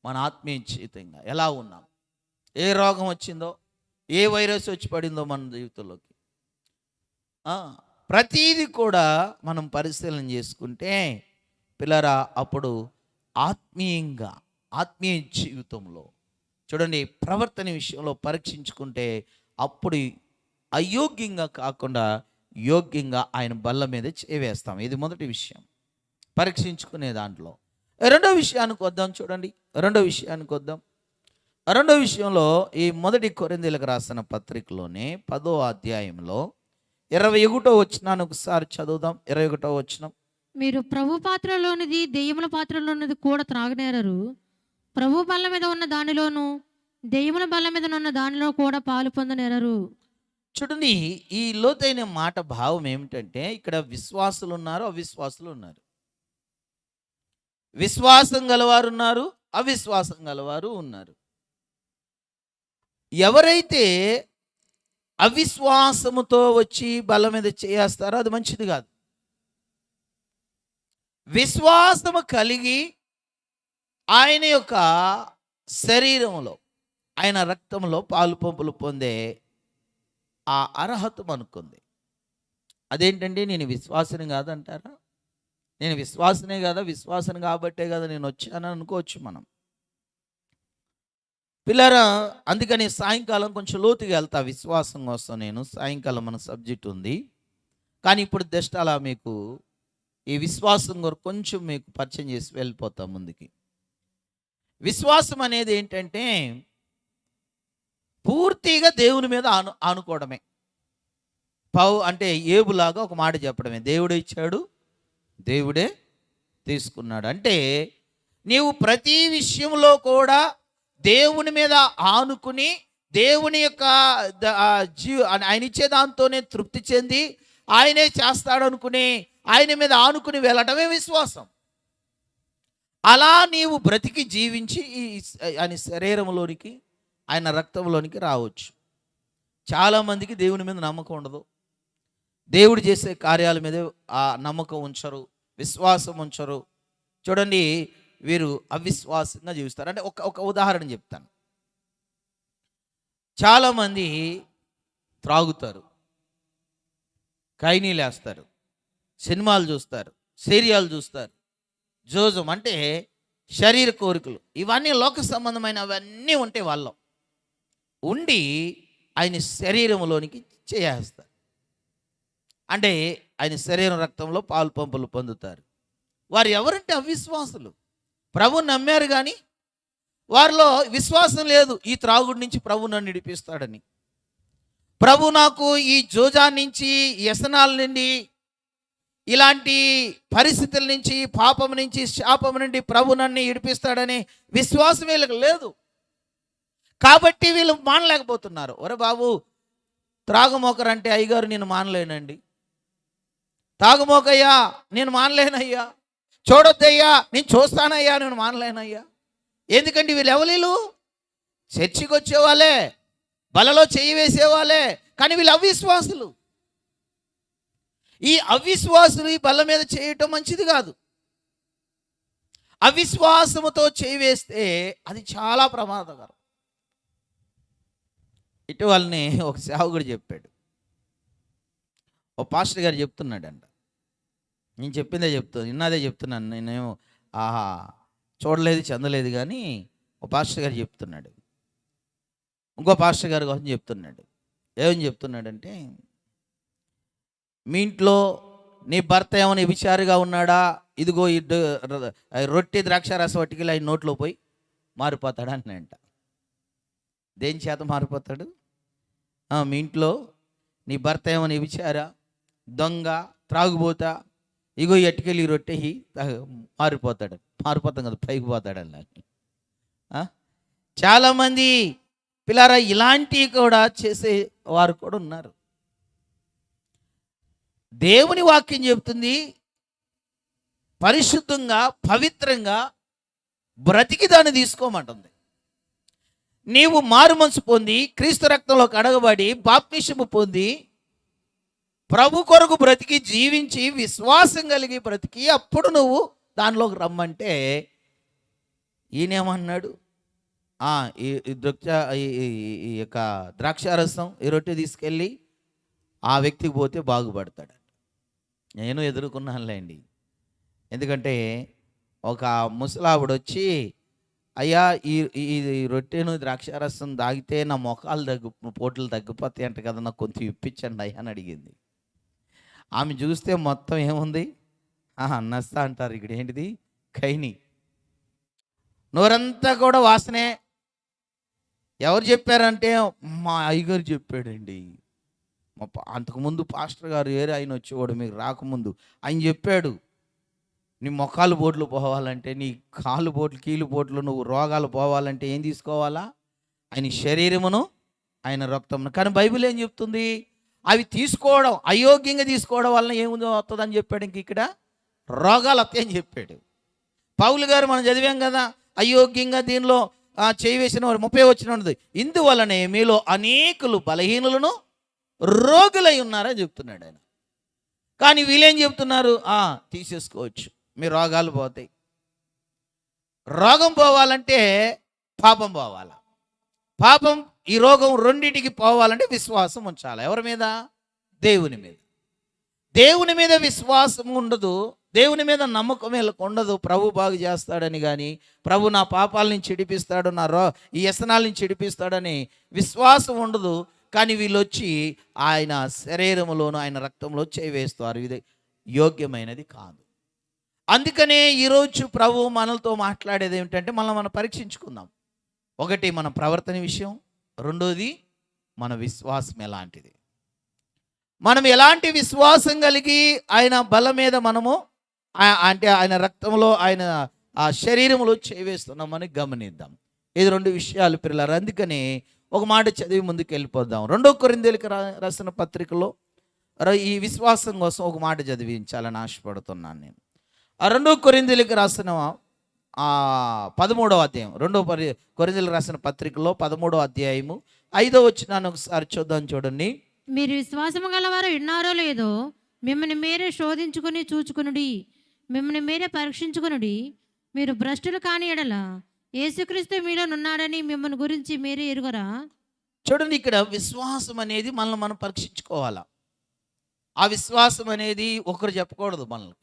మన ఆత్మీయంగా ఎలా ఉన్నాం, ఏ రోగం వచ్చిందో, ఏ వైరస్ వచ్చి పడిందో మన జీవితంలోకి, ప్రతీది కూడా మనం పరిశీలన చేసుకుంటే పిల్లరా అప్పుడు ఆత్మీయ జీవితంలో చూడండి, ప్రవర్తన విషయంలో పరీక్షించుకుంటే అప్పుడు అయోగ్యంగా కాకుండా యోగ్యంగా ఆయన బల్ల మీద చేవేస్తాం. ఇది మొదటి విషయం, పరీక్షించుకునే దాంట్లో. రెండో విషయానికి వద్దాం. చూడండి, రెండో విషయంలో ఈ మొదటి కొరింథీయులకు రాసిన పత్రికలోనే 10వ అధ్యాయంలో 21వ వచనాన్ని ఒకసారి చదువుదాం. 21వ వచనం. మీరు ప్రభు పాత్రలోనిది దెయ్యముల పాత్రలోనిది కూడా త్రాగనేరరు. ప్రభు బల్ల మీద ఉన్న దానిలోను దెయ్యముల బల్ల మీద ఉన్న దానిలో కూడా పాలు పొందనేరరు. చూడండి, ఈ లోతైన మాట భావం ఏమిటంటే ఇక్కడ విశ్వాసులు ఉన్నారు, అవిశ్వాసులు ఉన్నారు. విశ్వాసం గలవారు ఉన్నారు, అవిశ్వాసం గలవారు ఉన్నారు. ఎవరైతే అవిశ్వాసముతో వచ్చి బల్ల మీద చేస్తారో అది మంచిది కాదు. విశ్వాసము కలిగి ఆయన యొక్క శరీరంలో, ఆయన రక్తంలో పాలు పంపులు పొందే ఆ అర్హత మనకుంది. అదేంటండి, నేను విశ్వాసని కాదంటారా? నేను విశ్వాసనే కదా, విశ్వాసని కాబట్టే కదా నేను వచ్చానని అనుకోవచ్చు మనం. పిల్లరా, అందుకని సాయంకాలం కొంచెం లోతుగా వెళ్తా విశ్వాసం కోసం. నేను సాయంకాలం మన సబ్జెక్ట్ ఉంది, కానీ ఇప్పుడు జస్ట్ అలా మీకు ఈ విశ్వాసం కొరకు కొంచెం మీకు పరిచయం చేసి వెళ్ళిపోతాం ముందుకి. విశ్వాసం అనేది ఏంటంటే పూర్తిగా దేవుని మీద ఆనుకోవడమే. అంటే ఏబులాగా ఒక మాట చెప్పడమే, దేవుడే ఇచ్చాడు, దేవుడే తీసుకున్నాడు. అంటే నీవు ప్రతి విషయంలో కూడా దేవుని మీద ఆనుకుని దేవుని యొక్క ఆయన ఇచ్చే దాంతోనే తృప్తి చెంది ఆయనే చేస్తాడు అనుకుని ఆయన మీద ఆనుకుని వెళ్ళటమే విశ్వాసం. అలా నీవు బ్రతికి జీవించి ఆయన శరీరంలోనికి, ఆయన రక్తంలోనికి రావచ్చు. చాలామందికి దేవుని మీద నమ్మకం ఉండదు, దేవుడు చేసే కార్యాల మీద ఆ నమ్మకం ఉంచరు, విశ్వాసం ఉంచరు. చూడండి, వీరు అవిశ్వాసంగా జీవిస్తారు. అంటే ఒక ఉదాహరణ చెప్తాను. చాలామంది త్రాగుతారు, కైనీలు వేస్తారు, సినిమాలు చూస్తారు, సీరియల్ చూస్తారు, జోజం అంటే శరీర కోరికలు, ఇవన్నీ లోక సంబంధమైన అవన్నీ ఉంటే వాళ్ళం ఉండి ఆయన శరీరంలోనికి చేస్తారు. అంటే ఆయన శరీరం రక్తంలో పాలు పంపులు పొందుతారు. వారు ఎవరంటే అవిశ్వాసులు. ప్రభు నమ్మారు కానీ వారిలో విశ్వాసం లేదు, ఈ త్రాగుడి నుంచి ప్రభు నన్ను విడిపిస్తాడని. ప్రభు నాకు ఈ జోజా నుంచి, వ్యసనాల నుండి, ఇలాంటి పరిస్థితుల నుంచి, పాపం నుంచి, శాపం నుండి ప్రభు నన్ను విడిపిస్తాడని విశ్వాసం వీళ్ళకి లేదు. కాబట్టి వీళ్ళు మానలేకపోతున్నారు. ఒరే బాబు, త్రాగుమోకరంటే అయ్యగారు నేను మానలేనండి, తాగుమోకయ్యా నేను మానలేనయ్యా, చూడొద్దయ్యా నేను చూస్తానయ్యా నేను మానలేనయ్యా. ఎందుకంటే వీళ్ళు ఎవరు? చర్చికి వచ్చేవాళ్ళే, బలలో చెయ్యి వేసేవాళ్ళే, కానీ వీళ్ళు అవిశ్వాసులు. ఈ అవిశ్వాసులు ఈ బల్ల మీద చేయటం మంచిది కాదు. అవిశ్వాసముతో చేయి వేస్తే అది చాలా ప్రమాదకరం. ఇటీవలనే ఒక సేవకుడు చెప్పాడు, ఓ పాస్టర్ గారు చెప్తున్నాడంట. నేను చెప్పిందే చెప్తాను, నిన్నదే చెప్తున్నాను. నేనేమో చూడలేదు, చెందలేదు, కానీ ఒక పాస్టర్ గారు చెప్తున్నాడు, ఇంకో పాస్టర్ గారి కోసం చెప్తున్నాడు. ఏమని చెప్తున్నాడంటే, మీ ఇంట్లో నీ భర్త ఏమైనా విచారిగా ఉన్నాడా, ఇదిగో రొట్టె ద్రాక్షారసం పట్టుకెళ్ళి ఆయన నోట్లో పోయి మారిపోతాడు అంట. దేని చేత మారిపోతాడు? మీ ఇంట్లో నీ భర్త ఏమైనా విచారా, దొంగ, త్రాగుబోతా, ఇగో ఎట్టుకెళ్ళి రొట్టె మారిపోతాం కదా, పైకి పోతాడు అన్నట్టు. చాలామంది పిల్లారా ఇలాంటివి కూడా చేసే వారు కూడా ఉన్నారు. దేవుని వాక్యం చెబుతుంది, పరిశుద్ధంగా పవిత్రంగా బ్రతికి దాన్ని తీసుకోమంటుంది. నీవు మారు మనసు పొంది క్రీస్తు రక్తంలో కడగబడి బాప్తిసము పొంది ప్రభు కొరకు బ్రతికి జీవించి విశ్వాసం కలిగి బ్రతికి అప్పుడు నువ్వు దానిలోకి రమ్మంటే ఈయనేమన్నాడు, ఈ యొక్క ద్రాక్షారసం ఈ రొట్టె తీసుకెళ్ళి ఆ వ్యక్తికి పోతే బాగుపడతాడు. నేను ఎదుర్కొన్నానులేండి. ఎందుకంటే ఒక ముసలావిడ వచ్చి, అయ్యా ఈ రొట్టెను ద్రాక్షారసం తాగితే నా మొఖాలు పోట్లు తగ్గిపోతాయి అంట కదా, నాకు కొంచెం ఇప్పించండి అయ్యా అని అడిగింది. ఆమె చూస్తే మొత్తం ఏముంది, నస్తా అంటారు ఇక్కడ, ఏంటిది ఖైని, నోరంతా కూడా వాసనే. ఎవరు చెప్పారంటే మా అయ్యగారు చెప్పాడండి. అంతకుముందు పాస్టర్ గారు ఆయన వచ్చేవాడు మీకు రాకముందు, ఆయన చెప్పాడు, నీ మొఖాలు బోట్లు పోవాలంటే, నీ కాలు బోట్లు కీలు బోట్లు నువ్వు రోగాలు పోవాలంటే ఏం తీసుకోవాలా? ఆయన శరీరమును ఆయన రక్తమును. కానీ బైబిల్ ఏం చెప్తుంది? అవి తీసుకోవడం అయోగ్యంగా తీసుకోవడం వలన ఏముందో వస్తుందని చెప్పాడు. ఇంక ఇక్కడ రోగాలు వస్తాయని చెప్పాడు. పౌలు గారు మనం చదివాం కదా, అయోగ్యంగా దీనిలో చేయి వేసిన వారు 30 వచ్చిన ఉన్నది, ఇందువలనే మీలో అనేకులు బలహీనులను రోగులై ఉన్నారని చెప్తున్నాడు ఆయన. కానీ వీళ్ళేం చెప్తున్నారు, తీసేసుకోవచ్చు, మీ రోగాలు పోతాయి. రోగం పోవాలంటే పాపం పోవాలా, పాపం ఈ రోగం రెండింటికి పోవాలంటే విశ్వాసం ఉంచాలి. ఎవరి మీద? దేవుని మీద. దేవుని మీద విశ్వాసం ఉండదు, దేవుని మీద నమ్మకం వీళ్ళకు ఉండదు. ప్రభు బాగు చేస్తాడని కానీ, ప్రభు నా పాపాల నుంచి చెడిపిస్తాడు, ఈ వ్యసనాల నుంచి చెడిపిస్తాడని విశ్వాసం ఉండదు. కానీ వీళ్ళు వచ్చి ఆయన శరీరంలోనూ ఆయన రక్తంలో చేయి వేస్తారు. ఇది యోగ్యమైనది కాదు. అందుకనే ఈరోజు ప్రభు మనలతో మాట్లాడేది ఏమిటంటే, మనం పరీక్షించుకుందాం. ఒకటి మన ప్రవర్తన విషయం, రెండోది మన విశ్వాసం ఎలాంటిది, మనం ఎలాంటి విశ్వాసం కలిగి ఆయన బల మీద మనము అంటే ఆయన రక్తంలో ఆయన ఆ శరీరంలో చేవేస్తున్నామని గమనిద్దాం. ఇది 2 విషయాలు పిల్లలు. అందుకని ఒక మాట చదివి ముందుకు వెళ్ళిపోదాం. 2 కొరింథీయులకు రాసిన పత్రికలో ఈ విశ్వాసం కోసం ఒక మాట చదివించాలని ఆశపడుతున్నాను నేను. ఆ 2 కొరింథీయులకు రాసిన 13వ అధ్యాయం, 2 కొరింథీయులకు రాసిన పత్రికలో 13వ అధ్యాయము 5వ వచనాన్ని ఒకసారి చూడండి. మీరు విశ్వాసము గలవారు విన్నారో లేదో మిమ్మల్ని మీరే శోధించుకుని చూచుకునుడి, మిమ్మల్ని మీరే పరీక్షించుకునుడి. మీరు భ్రష్టులు కాని ఎడల యేసుక్రీస్తు మీలో ఉన్నాడని మిమ్మల్ని గురించి మీరే ఎరుగరా? చూడండి, ఇక్కడ విశ్వాసం అనేది మనల్ని మనం పరీక్షించుకోవాలా. ఆ విశ్వాసం అనేది ఒకరు చెప్పకూడదు. మనల్ని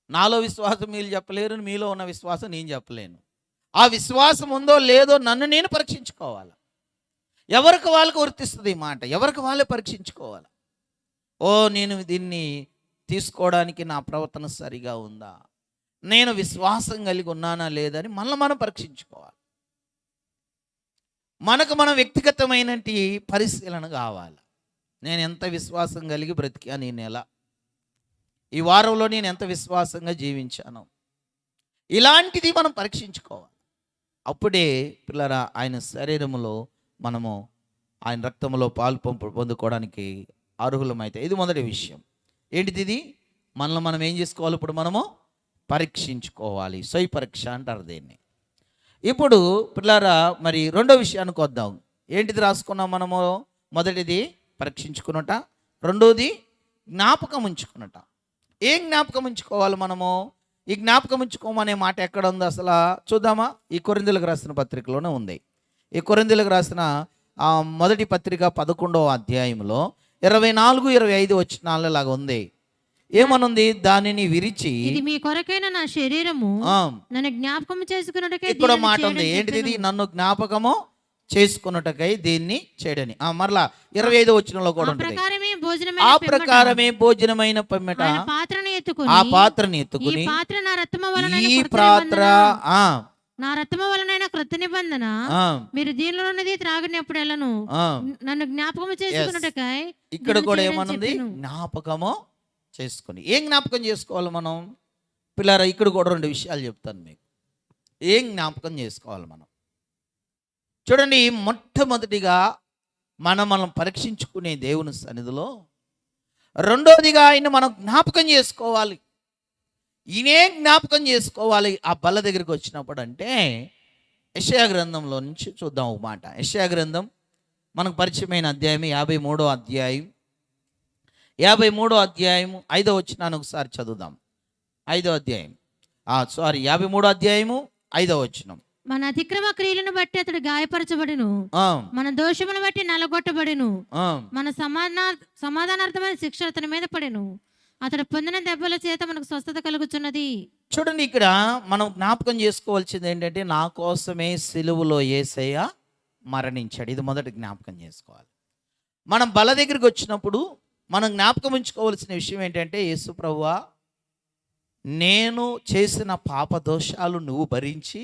నాలో విశ్వాసం మీరు చెప్పలేరు, మీలో ఉన్న విశ్వాసం నేను చెప్పలేను. ఆ విశ్వాసం ఉందో లేదో నన్ను నేను పరీక్షించుకోవాలి. ఎవరికి వాళ్ళకి వర్తిస్తుంది ఈ మాట, ఎవరికి వాళ్ళే పరీక్షించుకోవాలి. నేను దీన్ని తీసుకోవడానికి నా ప్రవర్తన సరిగా ఉందా, నేను విశ్వాసం కలిగి ఉన్నానా లేదని మనం పరీక్షించుకోవాలి. మనకు మనం వ్యక్తిగతమైన పరిశీలన కావాలి. నేను ఎంత విశ్వాసం కలిగి బ్రతికాను ఈ నెల, ఈ వారంలో నేను ఎంత విశ్వాసంగా జీవించాను, ఇలాంటిది మనం పరీక్షించుకోవాలి. అప్పుడే పిల్లరా ఆయన శరీరంలో మనము ఆయన రక్తంలో పాలు పొందుకోవడానికి అర్హులమైతే. ఇది మొదటి విషయం. ఏంటిది? ఇది మనం ఏం చేసుకోవాలి? ఇప్పుడు మనము పరీక్షించుకోవాలి. స్వయ పరీక్ష అంటారు దీన్ని. ఇప్పుడు పిల్లరా మరి 2వ విషయానికి వద్దాం. ఏంటిది రాసుకున్నాం మనము? మొదటిది పరీక్షించుకున్నట, రెండోది జ్ఞాపకం ఉంచుకున్నట. ఏం జ్ఞాపకం ఉంచుకోవాలి మనము? ఈ జ్ఞాపకం ఉంచుకోమనే మాట ఎక్కడ ఉంది అసలు చూద్దామా? ఈ కొరింథీయులకు రాసిన పత్రికలోనే ఉంది. ఈ కొరింథీయులకు రాసిన మొదటి పత్రిక 11వ అధ్యాయంలో 24, 25 వచనాలు లాగా ఉంది. ఏమనుంది? దానిని విరిచి ఇది మీ కొరకైన నా శరీరము, ఆ, నన్ను జ్ఞాపకం చేసుకున్నట్టుకే ఇక్కడ దీనిని మాట చేయడని ఉంది. ఏంటిది? ఇది చెప్పెను. నన్ను జ్ఞాపకము చేసుకున్నటకై దీన్ని చేయడని. మరలా 25 వచనంలో కూడా ఆ ఉంటుంది. ప్రకారమే ఆ భోజనమైన పిమ్మట ప్రకారమే భోజనమైన పిమ్మట ఆయన పాత్రను ఆ ఎత్తుకుని, పాత్రని ఈ ఎత్తుకుని, పాత్ర నా రక్తము వలనైన ఈ కృత పాత్ర నిబంధన, ఆ నా రక్తము వలనైన కృత నిబంధన, ఆ మీరు దీనిలో ఉన్నది త్రాగినప్పుడెల్లను ఆ నన్ను జ్ఞాపకం చేసుకున్నట్టుకై ఇక్కడ దీనిని కూడా చేయడని ఏమనుంది? చెప్పెను. జ్ఞాపకము చేసుకొని. ఏం జ్ఞాపకం చేసుకోవాలి మనం పిల్లారా? ఇక్కడ కూడా 2 విషయాలు చెప్తాను మీకు. ఏం జ్ఞాపకం చేసుకోవాలి మనం? చూడండి, మొట్టమొదటిగా మనం పరీక్షించుకునే దేవుని సన్నిధిలో, రెండోదిగా ఆయన మనం జ్ఞాపకం చేసుకోవాలి. ఈయనే జ్ఞాపకం చేసుకోవాలి ఆ బల్ల దగ్గరికి వచ్చినప్పుడు. అంటే యెషయా గ్రంథంలో నుంచి చూద్దాం ఒక మాట. యెషయా గ్రంథం మనకు పరిచయమైన అధ్యాయం 53వ అధ్యాయం, 53వ అధ్యాయం 5వ వచనాన్ని ఒకసారి చదువుదాం. 5వ అధ్యాయం 53వ అధ్యాయము 5వ వచనం. మన అతిక్రమ క్రియలను బట్టి అతడు గాయపరచబడిను, ఆ, మన దోషమును బట్టి నలగొట్టబడిను, ఆ, మన సమాధానార్థమైన శిక్ష అతని మీద పడెను, అతడు పొందిన దెబ్బల చేత మనకు స్వస్థత కలుగుచున్నది. చూడండి, ఇక్కడ మనం జ్ఞాపకం చేసుకోవాల్సింది ఏంటంటే, నా కోసమే సిలువలో యేసయ్య మరణించాడు. ఇది మొదటి జ్ఞాపకం చేసుకోవాలి. మనం బల దగ్గరికి వచ్చినప్పుడు మనం జ్ఞాపకం ఉంచుకోవాల్సిన విషయం ఏంటంటే, యేసు ప్రభువా, నేను చేసిన పాప దోషాలు నువ్వు భరించి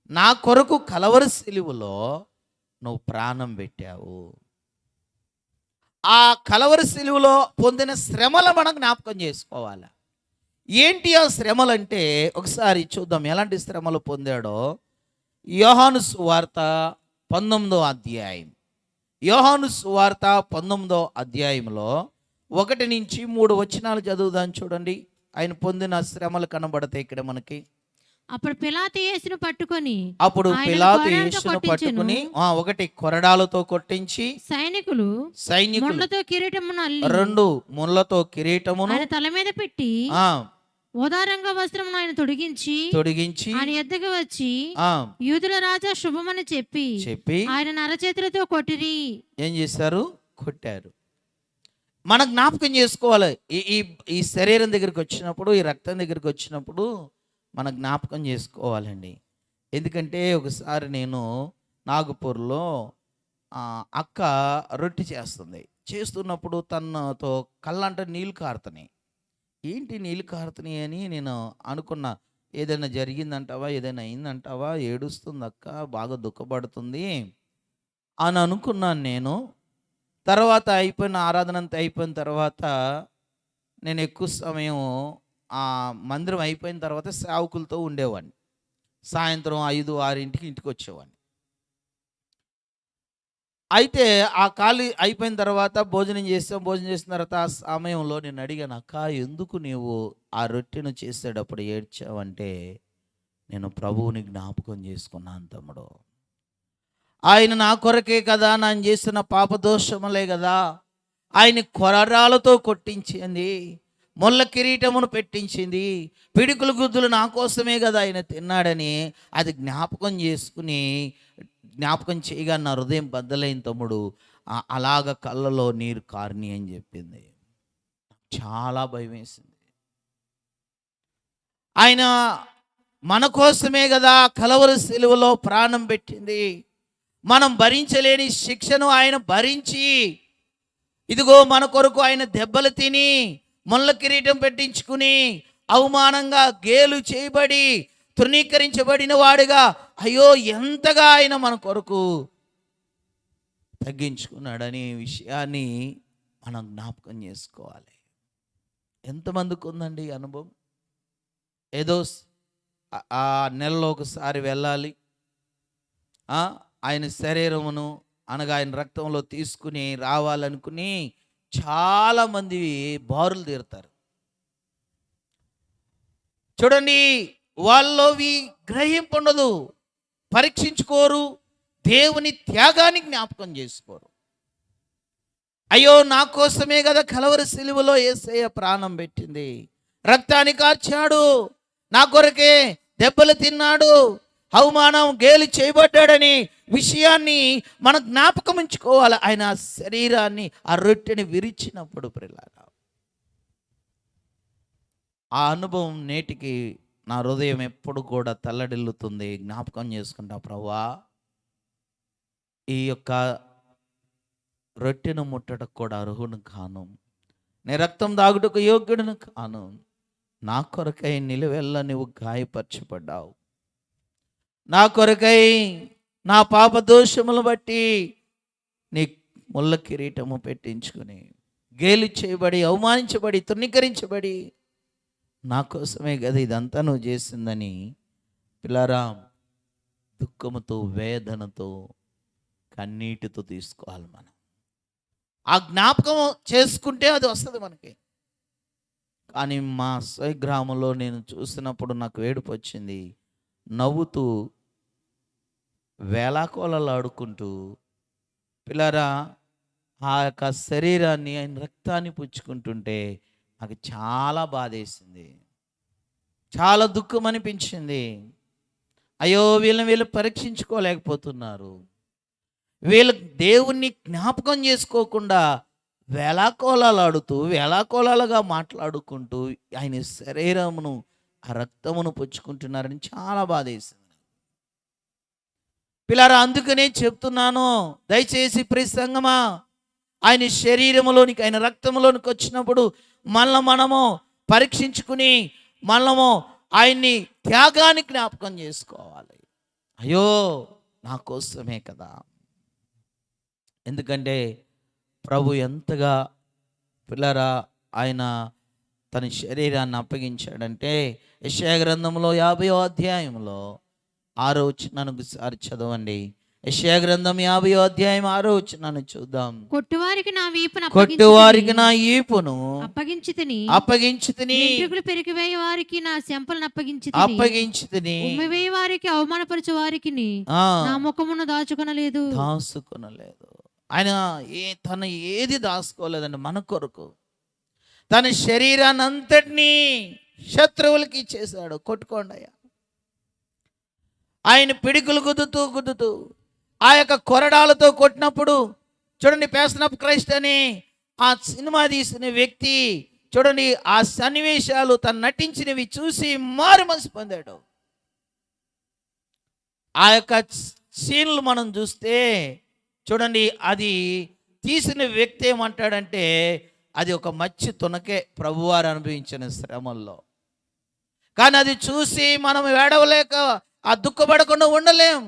నా కొరకు కలవరి సిలువలో నువ్వు ప్రాణం పెట్టావు. ఆ కలవరి సిలువలో పొందిన శ్రమలు మనం జ్ఞాపకం చేసుకోవాలి. ఏంటి ఆ శ్రమలు అంటే, ఒకసారి చూద్దాం ఎలాంటి శ్రమలు పొందాడో. యోహాను సువార్త 19వ అధ్యాయం, యోహాను సువార్త 19వ అధ్యాయంలో 1 నుంచి 3 వచనాలు చదువుదాం. చూడండి, ఆయన పొందిన శ్రమలు కనబడతాయి ఇక్కడ మనకి. అప్పుడు పిలాతు యేసును పట్టుకొని అప్పుడు ఆయనను పిలాతు కొరడాలతో యేసును కొట్టించెను. పట్టుకుని ఒకటి కొరడాలతో కొట్టించి, సైనికులు సైనికులు ముండ్లతో కిరీటమును అల్లి 2 ముళ్ళతో కిరీటమును ఆయన తల మీద పెట్టి ఆ ఓదారంగ వస్త్రమును ఆయన తొడిగించి ఆయన ఎద్దకు వచ్చి, ఆ యూదుల రాజా శుభమని చెప్పి చెప్పి ఆయన అరచేతులతో కొట్టిరి. ఏం చేశారు? కొట్టారు. మన జ్ఞాపకం చేసుకోవాలి. ఈ ఈ ఈ శరీరం దగ్గరికి వచ్చినప్పుడు, ఈ రక్తం దగ్గరికి వచ్చినప్పుడు మన జ్ఞాపకం చేసుకోవాలండి. ఎందుకంటే ఒకసారి నేను నాగపూర్లో అక్క రొట్టె చేస్తున్నప్పుడు తనతో కళ్ళంట నీళ్ళు కారుతున్నాయి. ఏంటి నీళ్ళు కారుతున్నాయి అని నేను అనుకున్నా. ఏదైనా జరిగిందంటావా, ఏదైనా అయిందంటావా, ఏడుస్తుంది అక్క, బాగా దుఃఖపడుతుంది అని అనుకున్నాను నేను. తర్వాత ఆరాధన అంతా అయిపోయిన తర్వాత నేను ఎక్కువ సమయం ఆ మందిరం అయిపోయిన తర్వాత సేవకులతో ఉండేవాడిని. సాయంత్రం 5, 6 ఇంటికి వచ్చేవాడిని. అయితే ఆ ఖాళీ అయిపోయిన తర్వాత భోజనం చేసిన తర్వాత ఆ సమయంలో నేను అడిగాను, అక్క ఎందుకు నీవు ఆ రొట్టెను చేసేటప్పుడు ఏడ్చావంటే, నేను ప్రభువుని జ్ఞాపకం చేసుకున్నాను తమ్ముడు. ఆయన నా కొరకే కదా, నేను చేసిన పాపదోషములే కదా ఆయన కొరడాలతో కొట్టించింది, ముళ్ళ కిరీటమును పెట్టించింది, పిడుకులు గుద్దులు నా కోసమే కదా ఆయన తిన్నాడని అది జ్ఞాపకం చేయగా నా హృదయం బద్దలైన తమ్ముడు. అలాగ కళ్ళలో నీరు కారిని అని చెప్పింది. చాలా భయం వేసింది. ఆయన మన కోసమే కదా కలవరి సిలువలో ప్రాణం పెట్టింది. మనం భరించలేని శిక్షను ఆయన భరించి, ఇదిగో మన కొరకు ఆయన దెబ్బలు తిని, ముళ్ళ కిరీటం పెట్టించుకుని, అవమానంగా గేలు చేయబడి, తృణీకరించబడిన వాడుగా, అయ్యో ఎంతగా ఆయన మన కొరకు తగ్గించుకున్నాడనే విషయాన్ని మనం జ్ఞాపకం చేసుకోవాలి. ఎంతమందికి ఉందండి అనుభవం? ఏదో ఆ నెలలో ఒకసారి వెళ్ళాలి, ఆయన శరీరమును అనగా ఆయన రక్తంలో తీసుకుని రావాలనుకుని చాలామంది బారులు తీరుతారు. చూడండి, వాళ్ళవి గ్రహింపు ఉండదు, పరీక్షించుకోరు, దేవుని త్యాగాన్ని జ్ఞాపకం చేసుకోరు. అయ్యో నా కోసమే కదా కలవరి సిలువలో యేసయ్య ప్రాణం పెట్టింది, రక్తాన్ని కార్చాడు, నా కొరకే దెబ్బలు తిన్నాడు, అవమానం గేలి చేయబడ్డాడని విషయాన్ని మనం జ్ఞాపకం ఉంచుకోవాలి. ఆయన శరీరాన్ని ఆ రొట్టెని విరిచినప్పుడు ప్రియులారా, ఆ అనుభవం నేటికి నా హృదయం ఎప్పుడు కూడా తల్లడిల్లుతుంది. జ్ఞాపకం చేసుకుంటా, ప్రభువా ఈ యొక్క రొట్టెను ముట్టటకు కూడా అర్హును కాను, నీ రక్తం దాగుటకు యోగ్యుడును కాను. నా కొరకై నిలువెల్ల నువ్వు గాయపరచబడ్డావు. నా కొరకై నా పాప దోషములు బట్టి నీ ముళ్ళ కిరీటము పెట్టించుకుని, గేలి చేయబడి, అవమానించబడి, తృణీకరించబడి నా కోసమే కదా ఇదంతా నువ్వు చేసిందని పిల్లరా దుఃఖముతో, వేదనతో, కన్నీటితో తీసుకోవాలి మనం. ఆ జ్ఞాపకం చేసుకుంటే అది వస్తుంది మనకి. కానీ మా స్వగ్రామంలో నేను చూసినప్పుడు నాకు ఏడుపు వచ్చింది. నవ్వుతూ వేలాకోలాలు ఆడుకుంటూ పిల్లరా ఆ యొక్క శరీరాన్ని, ఆయన రక్తాన్ని పుచ్చుకుంటుంటే నాకు చాలా బాధేసింది, చాలా దుఃఖం అనిపించింది. అయ్యో వీళ్ళు పరీక్షించుకోలేకపోతున్నారు, వీళ్ళు దేవుణ్ణి జ్ఞాపకం చేసుకోకుండా వేలాకోలాలు ఆడుతూ, వేలాకోలాలుగా మాట్లాడుకుంటూ ఆయన శరీరమును, ఆ రక్తమును పుచ్చుకుంటున్నారని చాలా బాధేసింది పిల్లరా. అందుకనే చెప్తున్నాను, దయచేసి ప్రియ సంగమా, ఆయన శరీరములోనికి, ఆయన రక్తములోనికి వచ్చినప్పుడు మనము పరీక్షించుకుని మనము ఆయన్ని త్యాగాన్ని జ్ఞాపకం చేసుకోవాలి. అయ్యో నా కోసమే కదా. ఎందుకంటే ప్రభు ఎంతగా పిల్లరా ఆయన తన శరీరాన్ని అప్పగించాడంటే, యెషయా గ్రంథంలో 50వ అధ్యాయంలో 6వ వచనాన్ని ఒకసారి చదవండి. యెషయా గ్రంథం 50వ అధ్యాయం 6వ వచనాన్ని చూద్దాం. కొట్టువారికి నా వీపును కొట్టువారికి నా ఈపును అప్పగించితిని, వెంట్రుకలు పెరికివేయ వారికి నా చెంపలను అప్పగించితిని, ఉమ్మివేయ వారికి, అవమానపరచు వారికి నా ముఖమును దాచుకొనలేదు. ఆయన తన ఏది దాచుకోలేదండి మన కొరకు. తన శరీరాన్ని అంతటినీ శత్రువులకి ఇచ్చేశాడు. కొట్టుకోండి అయ్యా. ఆయన పిడికులు గుద్దుతూ ఆ యొక్క కొరడాలతో కొట్టినప్పుడు చూడండి, ప్యాషన్ ఆఫ్ క్రైస్ట్ అని ఆ సినిమా తీసిన వ్యక్తి చూడండి, ఆ సన్నివేశాలు తను నటించినవి చూసి మారు మనసు పొందాడు. ఆ యొక్క సీన్లు మనం చూస్తే చూడండి, అది తీసిన వ్యక్తి ఏమంటాడంటే అది ఒక మచ్చి తునకే ప్రభువారు అనుభవించిన శ్రమల్లో. కానీ అది చూసి మనం ఏడవలేక, ఆ దుఃఖపడకుండా ఉండలేం.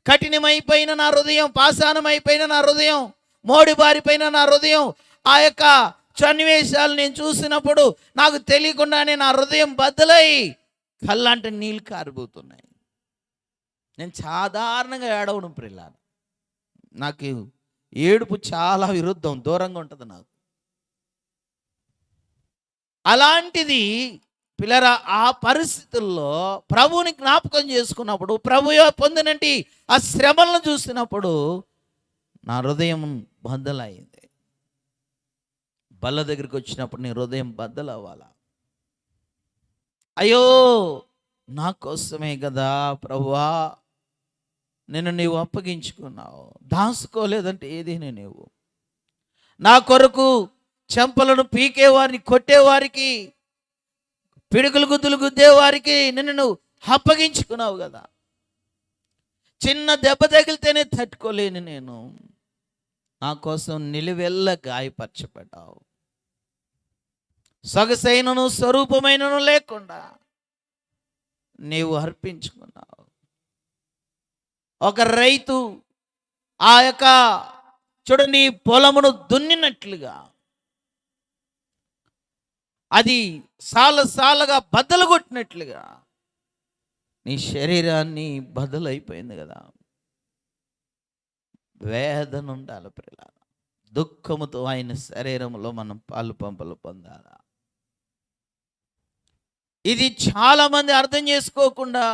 కఠినమైపోయిన నా హృదయం, పాషాణమైపోయిన నా హృదయం, మోడిబారిపోయిన నా హృదయం, ఆ యొక్క సన్నివేశాలు నేను చూసినప్పుడు నాకు తెలియకుండానే నా హృదయం బద్దలై కళ్ళంటే నీళ్ళు కారిపోతున్నాయి. నేను సాధారణంగా ఏడవను ప్రియులారా, నాకు ఏడుపు చాలా విరుద్ధం, దూరంగా ఉంటుంది నాకు. అలాంటిది పిల్లరా ఆ పరిస్థితుల్లో ప్రభువుని జ్ఞాపకం చేసుకున్నప్పుడు, ప్రభు పొందినటి ఆ శ్రమలను చూసినప్పుడు నా హృదయం బద్దలైంది. బల్ల దగ్గరికి వచ్చినప్పుడు నీ హృదయం బద్దలవ్వాలా? అయ్యో నా కోసమే కదా ప్రభువా నిన్ను నీవు అప్పగించుకున్నావు, దాచుకోలేదంటే ఏదైనా నీవు నా కొరకు చెంపలను పీకేవారిని, కొట్టేవారికి, పిడుగులు గుద్దులు గుద్దేవారికి నిన్ను నువ్వు అప్పగించుకున్నావు కదా. చిన్న దెబ్బ తగిలితేనే తట్టుకోలేను నేను, నా కోసం నిలువెల్ల గాయపరచబడ్డావు. సొగసైనను స్వరూపమైనను లేకుండా నీవు అర్పించుకున్నావు. ఒక రైతు ఆ యొక్క చూడండి పొలమును దున్నినట్లుగా అది సాలగా బద్దలు కొట్టినట్లుగా నీ శరీరాన్ని బద్దలైపోయింది కదా. వేదన ఉండాలి ప్రియులారా, దుఃఖముతో ఆయన శరీరంలో మనం పాలు పంపలు పొందాలా. ఇది చాలా మంది అర్థం చేసుకోకుండా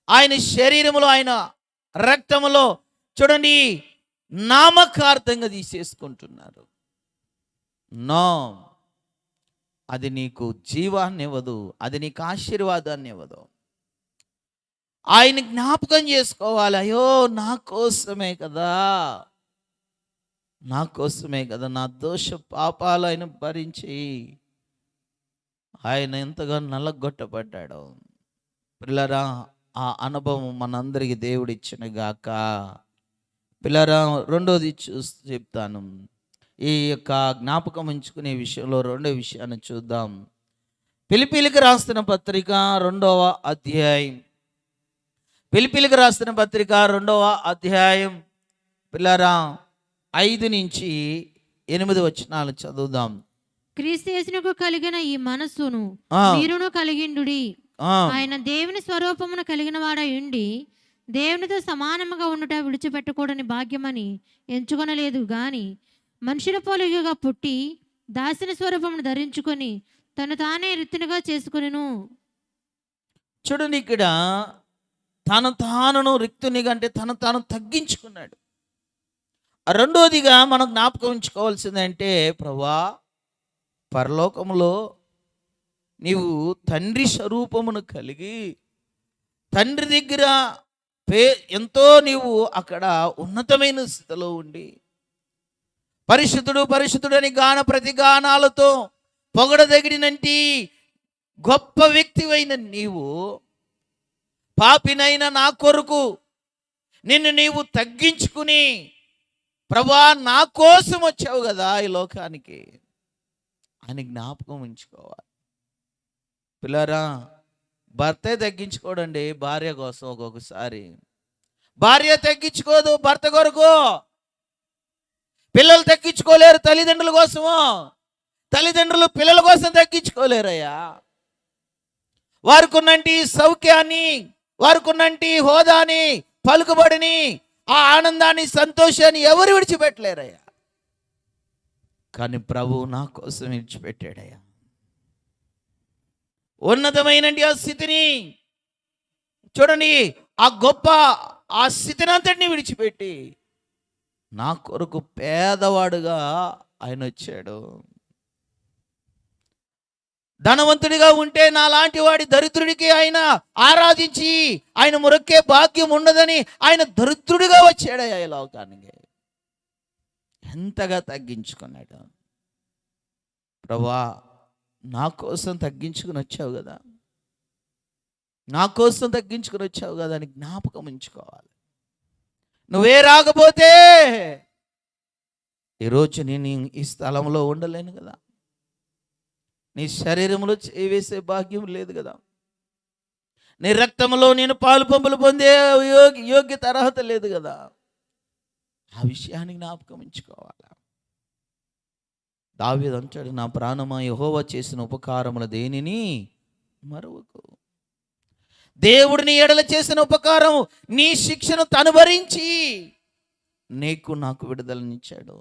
ఆయన శరీరములో, ఆయన రక్తములో చూడండి నామకార్థంగా తీసేసుకుంటున్నారు. నో, అది నీకు జీవాన్ని ఇవ్వదు, అది నీకు ఆశీర్వాదాన్ని ఇవ్వదు. ఆయన జ్ఞాపకం చేసుకోవాలి. అయ్యో నా కోసమే కదా, నా కోసమే కదా నా దోష పాపాలు ఆయన భరించి ఆయన ఎంతగా నల్లగొట్టబడ్డాడు. పిల్లరా, ఆ అనుభవం మనందరికి దేవుడు ఇచ్చిన గాక. పిల్లరా, రెండోది చెప్తాను. ఈ యొక్క జ్ఞాపకం ఉంచుకునే విషయంలో రెండో విషయాన్ని చూద్దాం. ఫిలిప్పీయులకు రాసిన పత్రిక 2వ అధ్యాయం. ఫిలిప్పీయులకు రాసిన పత్రిక 2వ అధ్యాయం పిల్లరా 5 నుంచి 8 వచనాలు చదువుదాం. క్రీస్తు యేసునకు కలిగిన ఈ మనస్సును ఆ, మీరును కలిగిండుడి. ఆ, ఆయన దేవుని స్వరూపమును కలిగిన వాడై ఉండి దేవునితో సమానముగా ఉండుట విడిచిపెట్టకూడని భాగ్యమని ఎంచుకొనలేదు గాని మనుషుల పోలికగా పుట్టి దాసిన స్వరూపమును ధరించుకొని తను తానే రిత్తునిగా చేసుకొనెను. చూడండి, ఇక్కడ తానును రిక్తునిగా అంటే తాను తగ్గించుకున్నాడు. రెండోదిగా మనం జ్ఞాపకం ఉంచుకోవాల్సిందంటే, ప్రభా, పరలోకములో నీవు తండ్రి స్వరూపమును కలిగి తండ్రి దగ్గర ఎంతో నీవు అక్కడ ఉన్నతమైన స్థితిలో ఉండి పరిశుద్ధుడు పరిశుద్ధుడని గాన ప్రతిగానాలతో పొగడదగిడినంటి గొప్ప వ్యక్తివైన నీవు పాపినైన నా కొరకు నిన్ను నీవు తగ్గించుకుని, ప్రభా నా కోసం వచ్చావు కదా ఈ లోకానికి అని జ్ఞాపకం ఉంచుకోవాలి. పిల్లరా, భర్తే తగ్గించుకోడండి భార్య కోసం. ఒక్కొక్కసారి భార్య తగ్గించుకోదు భర్త కొరకు. పిల్లలు తగ్గించుకోలేరు తల్లిదండ్రుల కోసము. తల్లిదండ్రులు పిల్లల కోసం తగ్గించుకోలేరయ్యా. వారికున్నంటి సౌఖ్యాన్ని, వారికున్నంటి హోదాని, పలుకుబడిని, ఆ ఆనందాన్ని, సంతోషాన్ని ఎవరు విడిచిపెట్టలేరయ్యా. కానీ ప్రభువు నా కోసం విడిచిపెట్టాడయ్యా. ఉన్నతమైన ఆ స్థితిని చూడండి, ఆ గొప్ప ఆ స్థితిని అంతటిని విడిచిపెట్టి నా కొరకు పేదవాడుగా ఆయన వచ్చాడు. ధనవంతుడిగా ఉంటే నా లాంటి వాడి దరిద్రుడికి ఆయన ఆరాధించి ఆయన మొరక్కే భాగ్యం ఉండదని ఆయన దరిద్రుడిగా వచ్చాడు ఈ లోకానికి. ఎంతగా తగ్గించుకున్నాడు. ప్రభా, నా కోసం తగ్గించుకుని వచ్చావు కదా, నా కోసం తగ్గించుకుని వచ్చావు కదా అని జ్ఞాపకం ఉంచుకోవాలి. నువ్వే రాకపోతే ఈరోజు నేను ఈ స్థలంలో ఉండలేను కదా. నీ శరీరంలో చేవేసే భాగ్యం లేదు కదా. నీ రక్తంలో నేను పాలు పంపులు పొందే యోగ్యత అర్హత లేదు కదా. ఆ విషయాన్ని జ్ఞాపకం ఉంచుకోవాలి. దావీదు అంటాడు, నా ప్రాణమా యెహోవా చేసిన ఉపకారముల దేనిని మరువకు. దేవుడిని ఎడల చేసిన ఉపకారం నీ శిక్షను తను భరించి నాకు విడుదలనిచ్చాడు.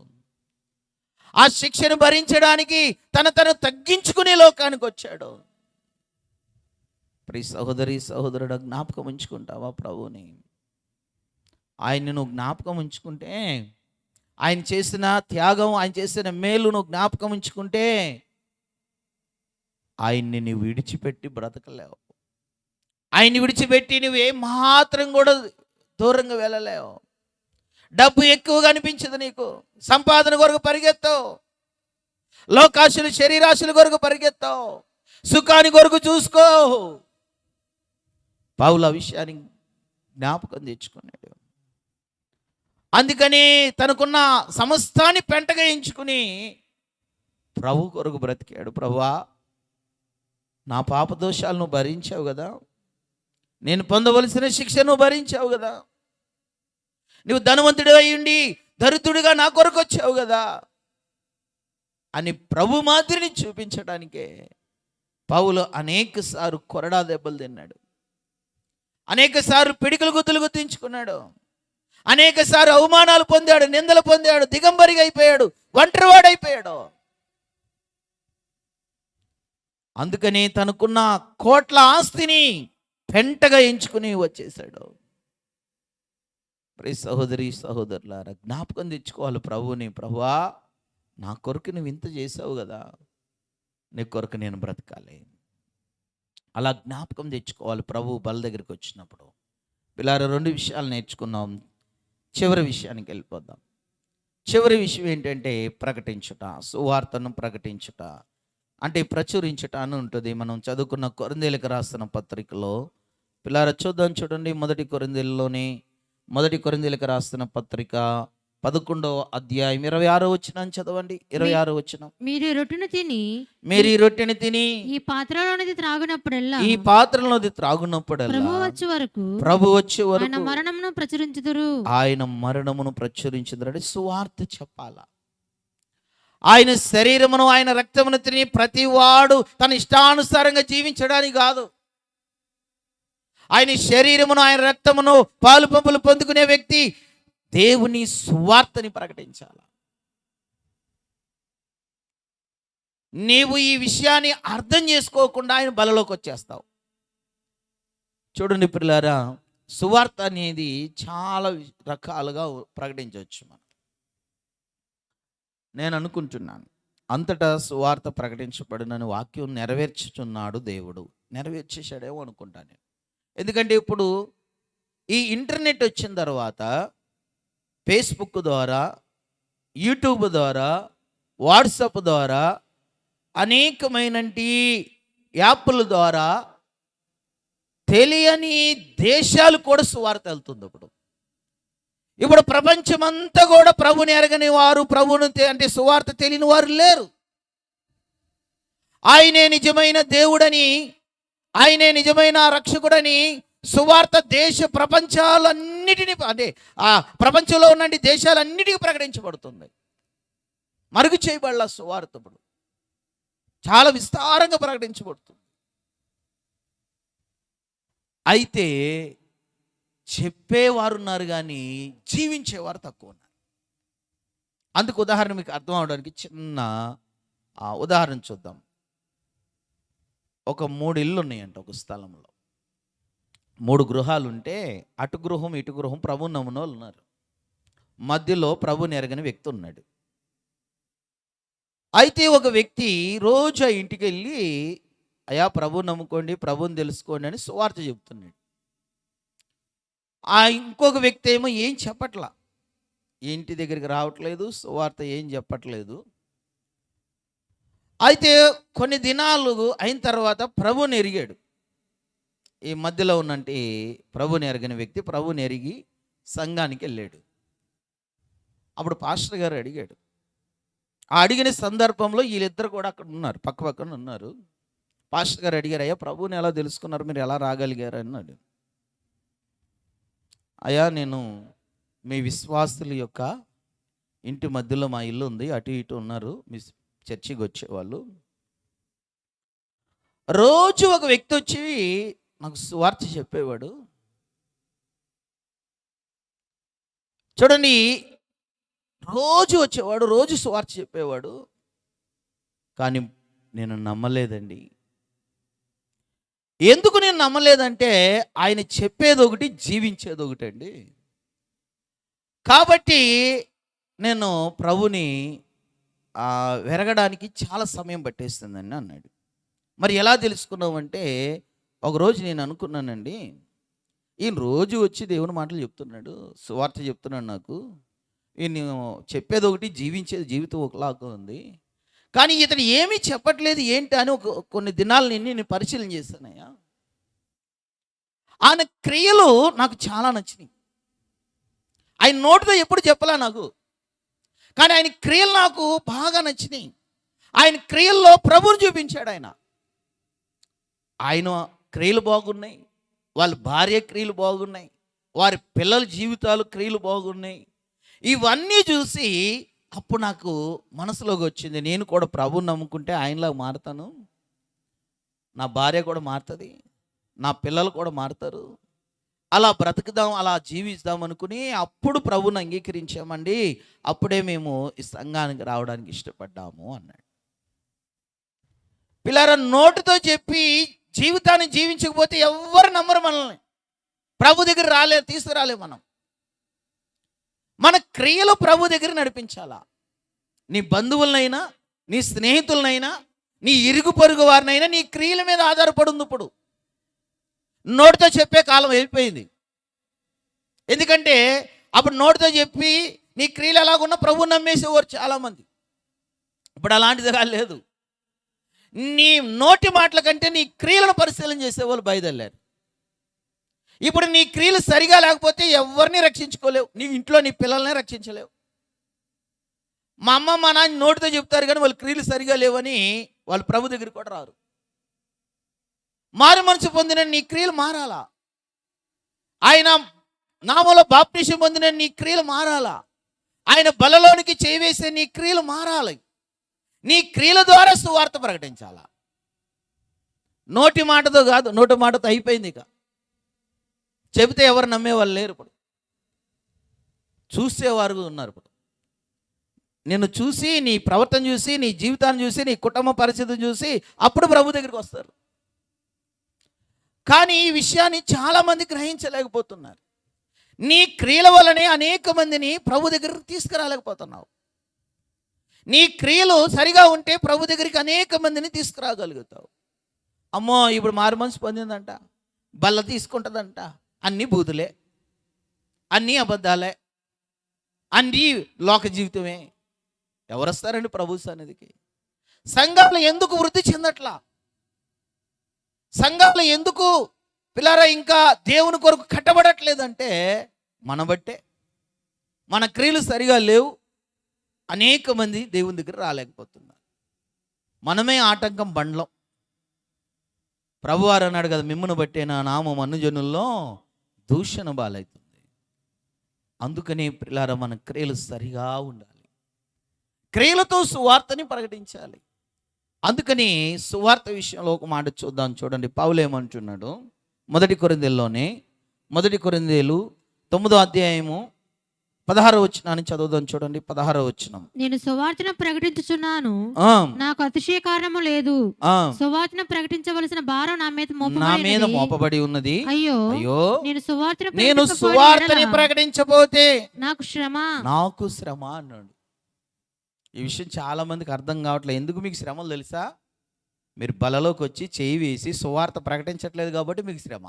ఆ శిక్షను భరించడానికి తను తగ్గించుకునే లోకానికి వచ్చాడు. ప్రియ సహోదరి సహోదరుడు, జ్ఞాపకం ఉంచుకుంటావా ప్రభువుని? ఆయన్ని నువ్వు జ్ఞాపకం ఉంచుకుంటే, ఆయన చేసిన త్యాగం, ఆయన చేసిన మేలు నువ్వు జ్ఞాపకం ఉంచుకుంటే, ఆయన్ని నువ్వు విడిచిపెట్టి బ్రతకలేవు. ఆయన్ని విడిచిపెట్టి నువ్వు ఏ మాత్రం కూడా దూరంగా వెళ్ళలేవు. డబ్బు ఎక్కువగా అనిపించదు నీకు. సంపాదన కొరకు పరిగెత్తావు, లోకాశులు శరీరాశుల కొరకు పరిగెత్తావు, సుఖాన్ని కొరకు చూసుకో. పౌలు ఆ విషయాన్ని జ్ఞాపకం తెచ్చుకున్నాడు. అందుకని తనకున్న సమస్తాన్ని పెంటగా ఎంచుకుని ప్రభు కొరకు బ్రతికాడు. ప్రభువా, నా పాపదోషాలను భరించావు కదా, నేను పొందవలసిన శిక్షను భరించావు కదా, నువ్వు ధనవంతుడు అయ్యుండి దరిద్రుడిగా నా కొరకు వచ్చావు కదా అని ప్రభు మాదిరిని చూపించడానికే పౌలు అనేకసార్లు కొరడా దెబ్బలు తిన్నాడు, అనేకసార్లు పిడికలు గుద్దులు గుర్తించుకున్నాడు, అనేకసార్లు అవమానాలు పొందాడు, నిందలు పొందాడు, దిగంబరిగా అయిపోయాడు, ఒంటరివాడైపోయాడు. అందుకని తనకున్న కోట్ల ఆస్తిని పెంటగా ఎంచుకుని వచ్చేసాడు. ప్రియ సహోదరి సహోదరులారా, జ్ఞాపకం తెచ్చుకోవాలి ప్రభువుని. ప్రభువా, నా కొరకు నువ్వు ఇంత చేసావు కదా, నీ కొరకు నేను బ్రతకాలి. అలా జ్ఞాపకం తెచ్చుకోవాలి ప్రభు బల దగ్గరికి వచ్చినప్పుడు. పిల్లారా, 2 విషయాలు నేర్చుకున్నాం. చివరి విషయానికి వెళ్ళిపోదాం. చివరి విషయం ఏంటంటే ప్రకటించుట, సువార్తను ప్రకటించుట. అంటే ప్రచురించట అని ఉంటుంది. మనం చదువుకున్న కొరింథీయులకు రాసిన పత్రికలో పిల్లారా చూద్దాం, చూడండి. మొదటి కొరింథీయులకు రాసిన పత్రిక 11వ అధ్యాయం 26వ వచనం చదవండి. 26వ వచనం. మీరు ఈ రొట్టెని తిని ఈ పాత్రలోనిది త్రాగునప్పుడల్లా ఈ పాత్రలోది త్రాగునప్పుడల్లా ప్రభు వచ్చే వరకు ఆయన మరణమును ప్రచురించుదురు. అంటే సువార్త చెప్పాలా. ఆయన శరీరమును ఆయన రక్తమును తిని ప్రతివాడు తన ఇష్టానుసారంగా జీవించడానికి కాదు. ఆయన శరీరమును ఆయన రక్తమును పాలు పంపులు పొందుకునే వ్యక్తి దేవుని సువార్తని ప్రకటించాలి. నీవు ఈ విషయాన్ని అర్థం చేసుకోకుండా ఆయన బలలోకి వచ్చేస్తావు. చూడండి పిల్లారా, సువార్త అనేది చాలా రకాలుగా ప్రకటించవచ్చు. నేను అనుకుంటున్నాను అంతటా సువార్త ప్రకటించబడినని వాక్యం నెరవేర్చుచున్నాడు దేవుడు. నెరవేర్చేశాడేమో అనుకుంటాను. ఎందుకంటే ఇప్పుడు ఈ ఇంటర్నెట్ వచ్చిన తర్వాత ఫేస్బుక్ ద్వారా, యూట్యూబ్ ద్వారా, వాట్సాప్ ద్వారా, అనేకమైన యాప్ల ద్వారా తెలియని దేశాలు కూడా సువార్త వెళ్తుంది. ఇప్పుడు ప్రపంచమంతా కూడా ప్రభుని ఎరగని వారు, ప్రభుని అంటే సువార్త తెలియని వారు లేరు. ఆయనే నిజమైన దేవుడని, ఆయనే నిజమైన రక్షకుడని సువార్త ప్రపంచాలన్నిటినీ అంటే ఆ ప్రపంచంలో ఉన్న దేశాలన్నిటికీ ప్రకటించబడుతుంది. మరుగు చేయబడాల సువార్త ఇప్పుడు చాలా విస్తారంగా ప్రకటించబడుతుంది. అయితే చెప్పేవారు ఉన్నారు కానీ జీవించేవారు తక్కువ ఉన్నారు. అందుకు ఉదాహరణ మీకు అర్థం అవడానికి చిన్న ఉదాహరణ చూద్దాం. ఒక 3 ఇళ్ళు ఉన్నాయంట ఒక స్థలంలో. 3 గృహాలు ఉంటే అటు గృహం ఇటు గృహం ప్రభుని నమ్మిన వాళ్ళు ఉన్నారు. మధ్యలో ప్రభుని ఎరగని వ్యక్తి ఉన్నాడు. అయితే ఒక వ్యక్తి రోజు ఆ ఇంటికి వెళ్ళి, అయ్యా ప్రభుని నమ్ముకోండి, ప్రభుని తెలుసుకోండి అని సువార్త చెప్తున్నాడు. ఆ ఇంకొక వ్యక్తి ఏమో ఏం చెప్పట్లా, ఇంటి దగ్గరికి రావట్లేదు, సువార్త ఏం చెప్పట్లేదు. అయితే కొన్ని దినాలు అయిన తర్వాత ప్రభుని ఎరిగాడు. ఈ మధ్యలో ఉన్నంటి ప్రభుని ఎరగని వ్యక్తి ప్రభుని ఎరిగి సంఘానికి వెళ్ళాడు. అప్పుడు పాస్టర్ గారు అడిగాడు. ఆ అడిగిన సందర్భంలో వీళ్ళిద్దరు కూడా అక్కడ ఉన్నారు, పక్క పక్కన ఉన్నారు. పాస్టర్ గారు అడిగారు, అయ్యా ప్రభుని ఎలా తెలుసుకున్నారు, మీరు ఎలా రాగలిగారు అన్నాడు. అయ్యా నేను మీ విశ్వాసుల యొక్క ఇంటి మధ్యలో మా ఇల్లు ఉంది, అటు ఇటు ఉన్నారు మీ చర్చికి వచ్చేవాళ్ళు. రోజు ఒక వ్యక్తి వచ్చి నాకు సువార్త చెప్పేవాడు. చూడండి, రోజు వచ్చేవాడు, రోజు సువార్త చెప్పేవాడు. కానీ నేను నమ్మలేదండి. ఎందుకు నేను నమ్మలేదంటే ఆయన చెప్పేది ఒకటి, జీవించేది ఒకటి అండి. కాబట్టి నేను ప్రభుని వెరగడానికి చాలా సమయం పట్టేస్తుందండి అన్నాడు. మరి ఎలా తెలుసుకున్నావంటే, ఒకరోజు నేను అనుకున్నానండి, ఈయన రోజు వచ్చి దేవుని మాటలు చెప్తున్నాడు, సువార్త చెప్తున్నాడు. నాకు ఈయన చెప్పేది ఒకటి, జీవించేది జీవితం ఒకలాగా ఉంది. కానీ ఇతడు ఏమీ చెప్పట్లేదు ఏంటి అని కొన్ని దినాలు నేను పరిశీలన చేశానయ్యా. ఆయన క్రియలు నాకు చాలా నచ్చినాయి. ఆయన నోటితో ఎప్పుడు చెప్పలే నాకు, కానీ ఆయన క్రియలు నాకు బాగా నచ్చినాయి. ఆయన క్రియల్లో ప్రభువుని చూపించాడు. ఆయన క్రియలు బాగున్నాయి, వాళ్ళ భార్య క్రియలు బాగున్నాయి, వారి పిల్లల జీవితాలు క్రియలు బాగున్నాయి. ఇవన్నీ చూసి అప్పుడు నాకు మనసులోకి వచ్చింది, నేను కూడా ప్రభువుని నమ్ముకుంటే ఆయనలాగా మారుతాను, నా భార్య కూడా మారుతుంది, నా పిల్లలు కూడా మారుతారు, అలా బ్రతుకుదాం, అలా జీవిస్తాం అనుకుని అప్పుడు ప్రభువుని అంగీకరించామండి. అప్పుడే మేము ఈ సంఘానికి రావడానికి ఇష్టపడ్డాము అన్నాడు. పిల్లరా, నోటితో చెప్పి జీవితాన్ని జీవించకపోతే ఎవ్వరు నమ్మరు మనల్ని. ప్రభు దగ్గర తీసుకురాలే మనం. మన క్రియలు ప్రభు దగ్గర నడిపించాలా. నీ బంధువులనైనా, నీ స్నేహితులనైనా, నీ ఇరుగు పొరుగు వారినైనా నీ క్రియల మీద ఆధారపడింది. ఇప్పుడు నోటితో చెప్పే కాలం వెళ్ళిపోయింది. ఎందుకంటే అప్పుడు నోటితో చెప్పి నీ క్రియలు ఎలాగున్నా ప్రభువు నమ్మేసేవారు చాలామంది. ఇప్పుడు అలాంటిది లేదు. నీ నోటి మాటల కంటే నీ క్రియలను పరిశీలన చేసేవాళ్ళు బయలుదేరారు. ఇప్పుడు నీ క్రియలు సరిగా లేకపోతే ఎవరిని రక్షించుకోలేవు. నీ ఇంట్లో నీ పిల్లల్ని రక్షించలేవు. మా అమ్మ మా నాన్న నోటితో చెప్తారు కానీ వాళ్ళ క్రియలు సరిగా లేవని వాళ్ళు ప్రభు దగ్గరికి కూడా రారు. మారు మనసు పొందిన నీ క్రియలు మారాలా. ఆయన నామలో బాప్టిజం పొందిన నీ క్రియలు మారాలా. ఆయన బలలోనికి చేవేసే నీ క్రియలు మారాలి. నీ క్రియల ద్వారా సువార్త ప్రకటించాలా. నోటి మాటతో కాదు, నోటి మాటతో అయిపోయింది. ఇక చెబితే ఎవరు నమ్మేవాళ్ళు లేరు. ఇప్పుడు చూసేవారు ఉన్నారు. ఇప్పుడు నిన్ను చూసి, నీ ప్రవర్తన చూసి, నీ జీవితాన్ని చూసి, నీ కుటుంబ పరిస్థితిని చూసి అప్పుడు ప్రభు దగ్గరికి వస్తారు. కానీ ఈ విషయాన్ని చాలామంది గ్రహించలేకపోతున్నారు. నీ క్రియల వల్లనే అనేక మందిని ప్రభు దగ్గరికి తీసుకురాలేకపోతున్నావు. నీ క్రియలు సరిగా ఉంటే ప్రభు దగ్గరికి అనేక మందిని తీసుకురాగలుగుతావు. అమ్మో ఇప్పుడు మారు మనసు పొందిందంట, బల్ల తీసుకుంటుందంట, అన్నీ బూతులే, అన్నీ అబద్ధాలే, అన్నీ లోక జీవితమే. ఎవరు వస్తారండి ప్రభు సన్నిధికి? సంఘాలు ఎందుకు వృద్ధి చెందట్లా? సంఘాలు ఎందుకు పిల్లారా ఇంకా దేవుని కొరకు కట్టబడట్లేదంటే మన బట్టే. మన క్రియలు సరిగా లేవు. అనేక మంది దేవుని దగ్గర రాలేకపోతున్నారు. మనమే ఆటంకం బండ్లం. ప్రభువారు అన్నాడు కదా, మిమ్మును బట్టే నా నామం అన్యజనుల్లో దూషణ బాలవుతుంది. అందుకనే పిల్లారా మన క్రియలు సరిగా ఉండాలి. క్రియలతో సువార్తని ప్రకటించాలి. అందుకని సువార్త విషయంలో ఒక మాట చూద్దాం. చూడండి పౌలు ఏమంటున్నాడు. 1 కొరింథీయుల్లోనే 1 కొరింథీయులు 9వ అధ్యాయము 16వ వచనాన్ని చదువుదాం. చూడండి 16వ వచనం. నేను సువార్తను ప్రకటించుచున్నాను, ఆ, నాకు అతిశయ కారణము లేదు. ఆ, సువార్తను ప్రకటించవలసిన భారం నా మీద నా మీద మోపబడినది. మోపబడి ఉన్నది. అయ్యో అయ్యో నేను సువార్తను నేను ప్రకటింపబడిన సువార్తని ఎడల ప్రకటించబోతే నాకు శ్రమ. నాకు శ్రమ అన్నాడు. ఈ విషయం చాలా మందికి అర్థం కావట్లేదు. ఎందుకు మీకు శ్రమలు తెలుసా? మీరు బలలోకి వచ్చి చేయి వేసి సువార్త ప్రకటించట్లేదు కాబట్టి మీకు శ్రమ.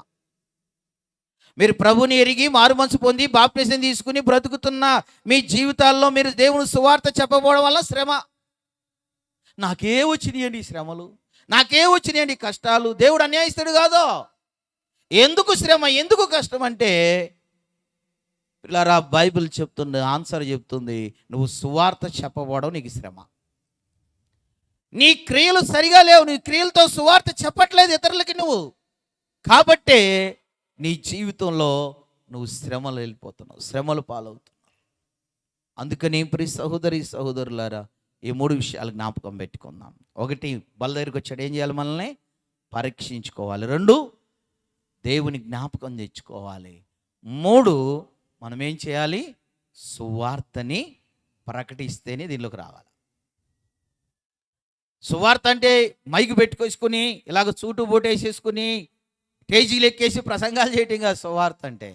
మీరు ప్రభుని ఎరిగి మారు మనసు పొంది బాప్టిజం తీసుకుని బ్రతుకుతున్న మీ జీవితాల్లో మీరు దేవుని సువార్త చెప్పబోవడం వల్ల శ్రమ. నాకే వచ్చినాయండి ఈ శ్రమలు, నాకే వచ్చినాయండి ఈ కష్టాలు. దేవుడు అన్యాయస్తుడు కాదు. ఎందుకు శ్రమ, ఎందుకు కష్టం అంటే పిల్లరా బైబిల్ చెప్తుంది, ఆన్సర్ చెప్తుంది. నువ్వు సువార్త చెప్పబోవడం నీకు శ్రమ. నీ క్రియలు సరిగా లేవు. నీ క్రియలతో సువార్త చెప్పట్లేదు ఇతరులకి నువ్వు. కాబట్టే నీ జీవితంలో నువ్వు శ్రమలు వెళ్ళిపోతున్నావు, శ్రమలు పాలవుతున్నావు. అందుకని ప్రియ సహోదరి సహోదరులారా, ఈ 3 విషయాలు జ్ఞాపకం పెట్టుకుందాం. 1, బల దగ్గరికి వచ్చాడు, ఏం చేయాలి? మనల్ని పరీక్షించుకోవాలి. 2, దేవుని జ్ఞాపకం తెచ్చుకోవాలి. 3, మనం ఏం చేయాలి? సువార్తని ప్రకటిస్తేనే దీనిలోకి రావాలి. సువార్త అంటే మైకు పెట్టుకొసుకుని ఇలాగ చూటు బోటేసేసుకుని స్టేజీలు ఎక్కేసి ప్రసంగాలు చేయటం కాదు సువార్త అంటే.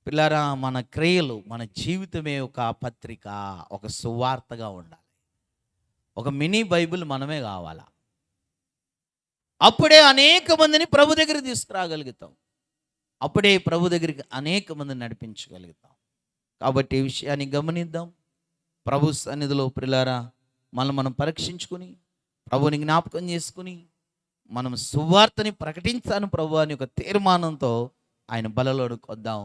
పిల్లారా మన క్రియలు, మన జీవితమే ఒక పత్రిక, ఒక సువార్తగా ఉండాలి. ఒక మినీ బైబిల్ మనమే కావాలా. అప్పుడే అనేక మందిని ప్రభు దగ్గరికి తీసుకురాగలుగుతాం. అప్పుడే ప్రభు దగ్గరికి అనేక మందిని నడిపించగలుగుతాం. కాబట్టి ఈ విషయాన్ని గమనిద్దాం. ప్రభు సన్నిధిలో పిల్లారా మనం పరీక్షించుకుని ప్రభుని జ్ఞాపకం చేసుకుని మనం సువార్తని ప్రకటించాను ప్రభు అని ఒక తీర్మానంతో ఆయన బలలోకి వద్దాం.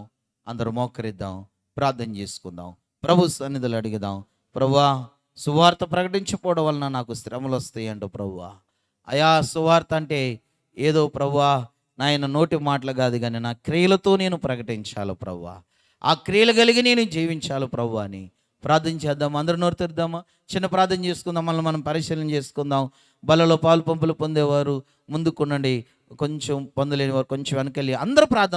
అందరూ మోకరిద్దాం, ప్రార్థన చేసుకుందాం, ప్రభు సన్నిధిలో అడుగుదాం. ప్రభువా సువార్త ప్రకటించకపోవడం వలన నాకు శ్రమలు వస్తాయి అంటూ ప్రభువా. అయా సువార్త అంటే ఏదో ప్రభువా నాయన నోటి మాటలు కాదు కానీ నా క్రియలతో నేను ప్రకటించాలి ప్రభువా. ఆ క్రియలు కలిగి నేను జీవించాలి ప్రభు అని ప్రార్థన చేద్దాం. అందరూ నోరు తెరుద్దామా? చిన్న ప్రార్థన చేసుకుందాం. మనం పరిశీలన చేసుకుందాం. బలలో పాలు పంపులు పొందేవారు ముందుకుండండి, కొంచెం పొందలేని వారు కొంచెం వెనకెళ్ళి అందరూ ప్రార్థన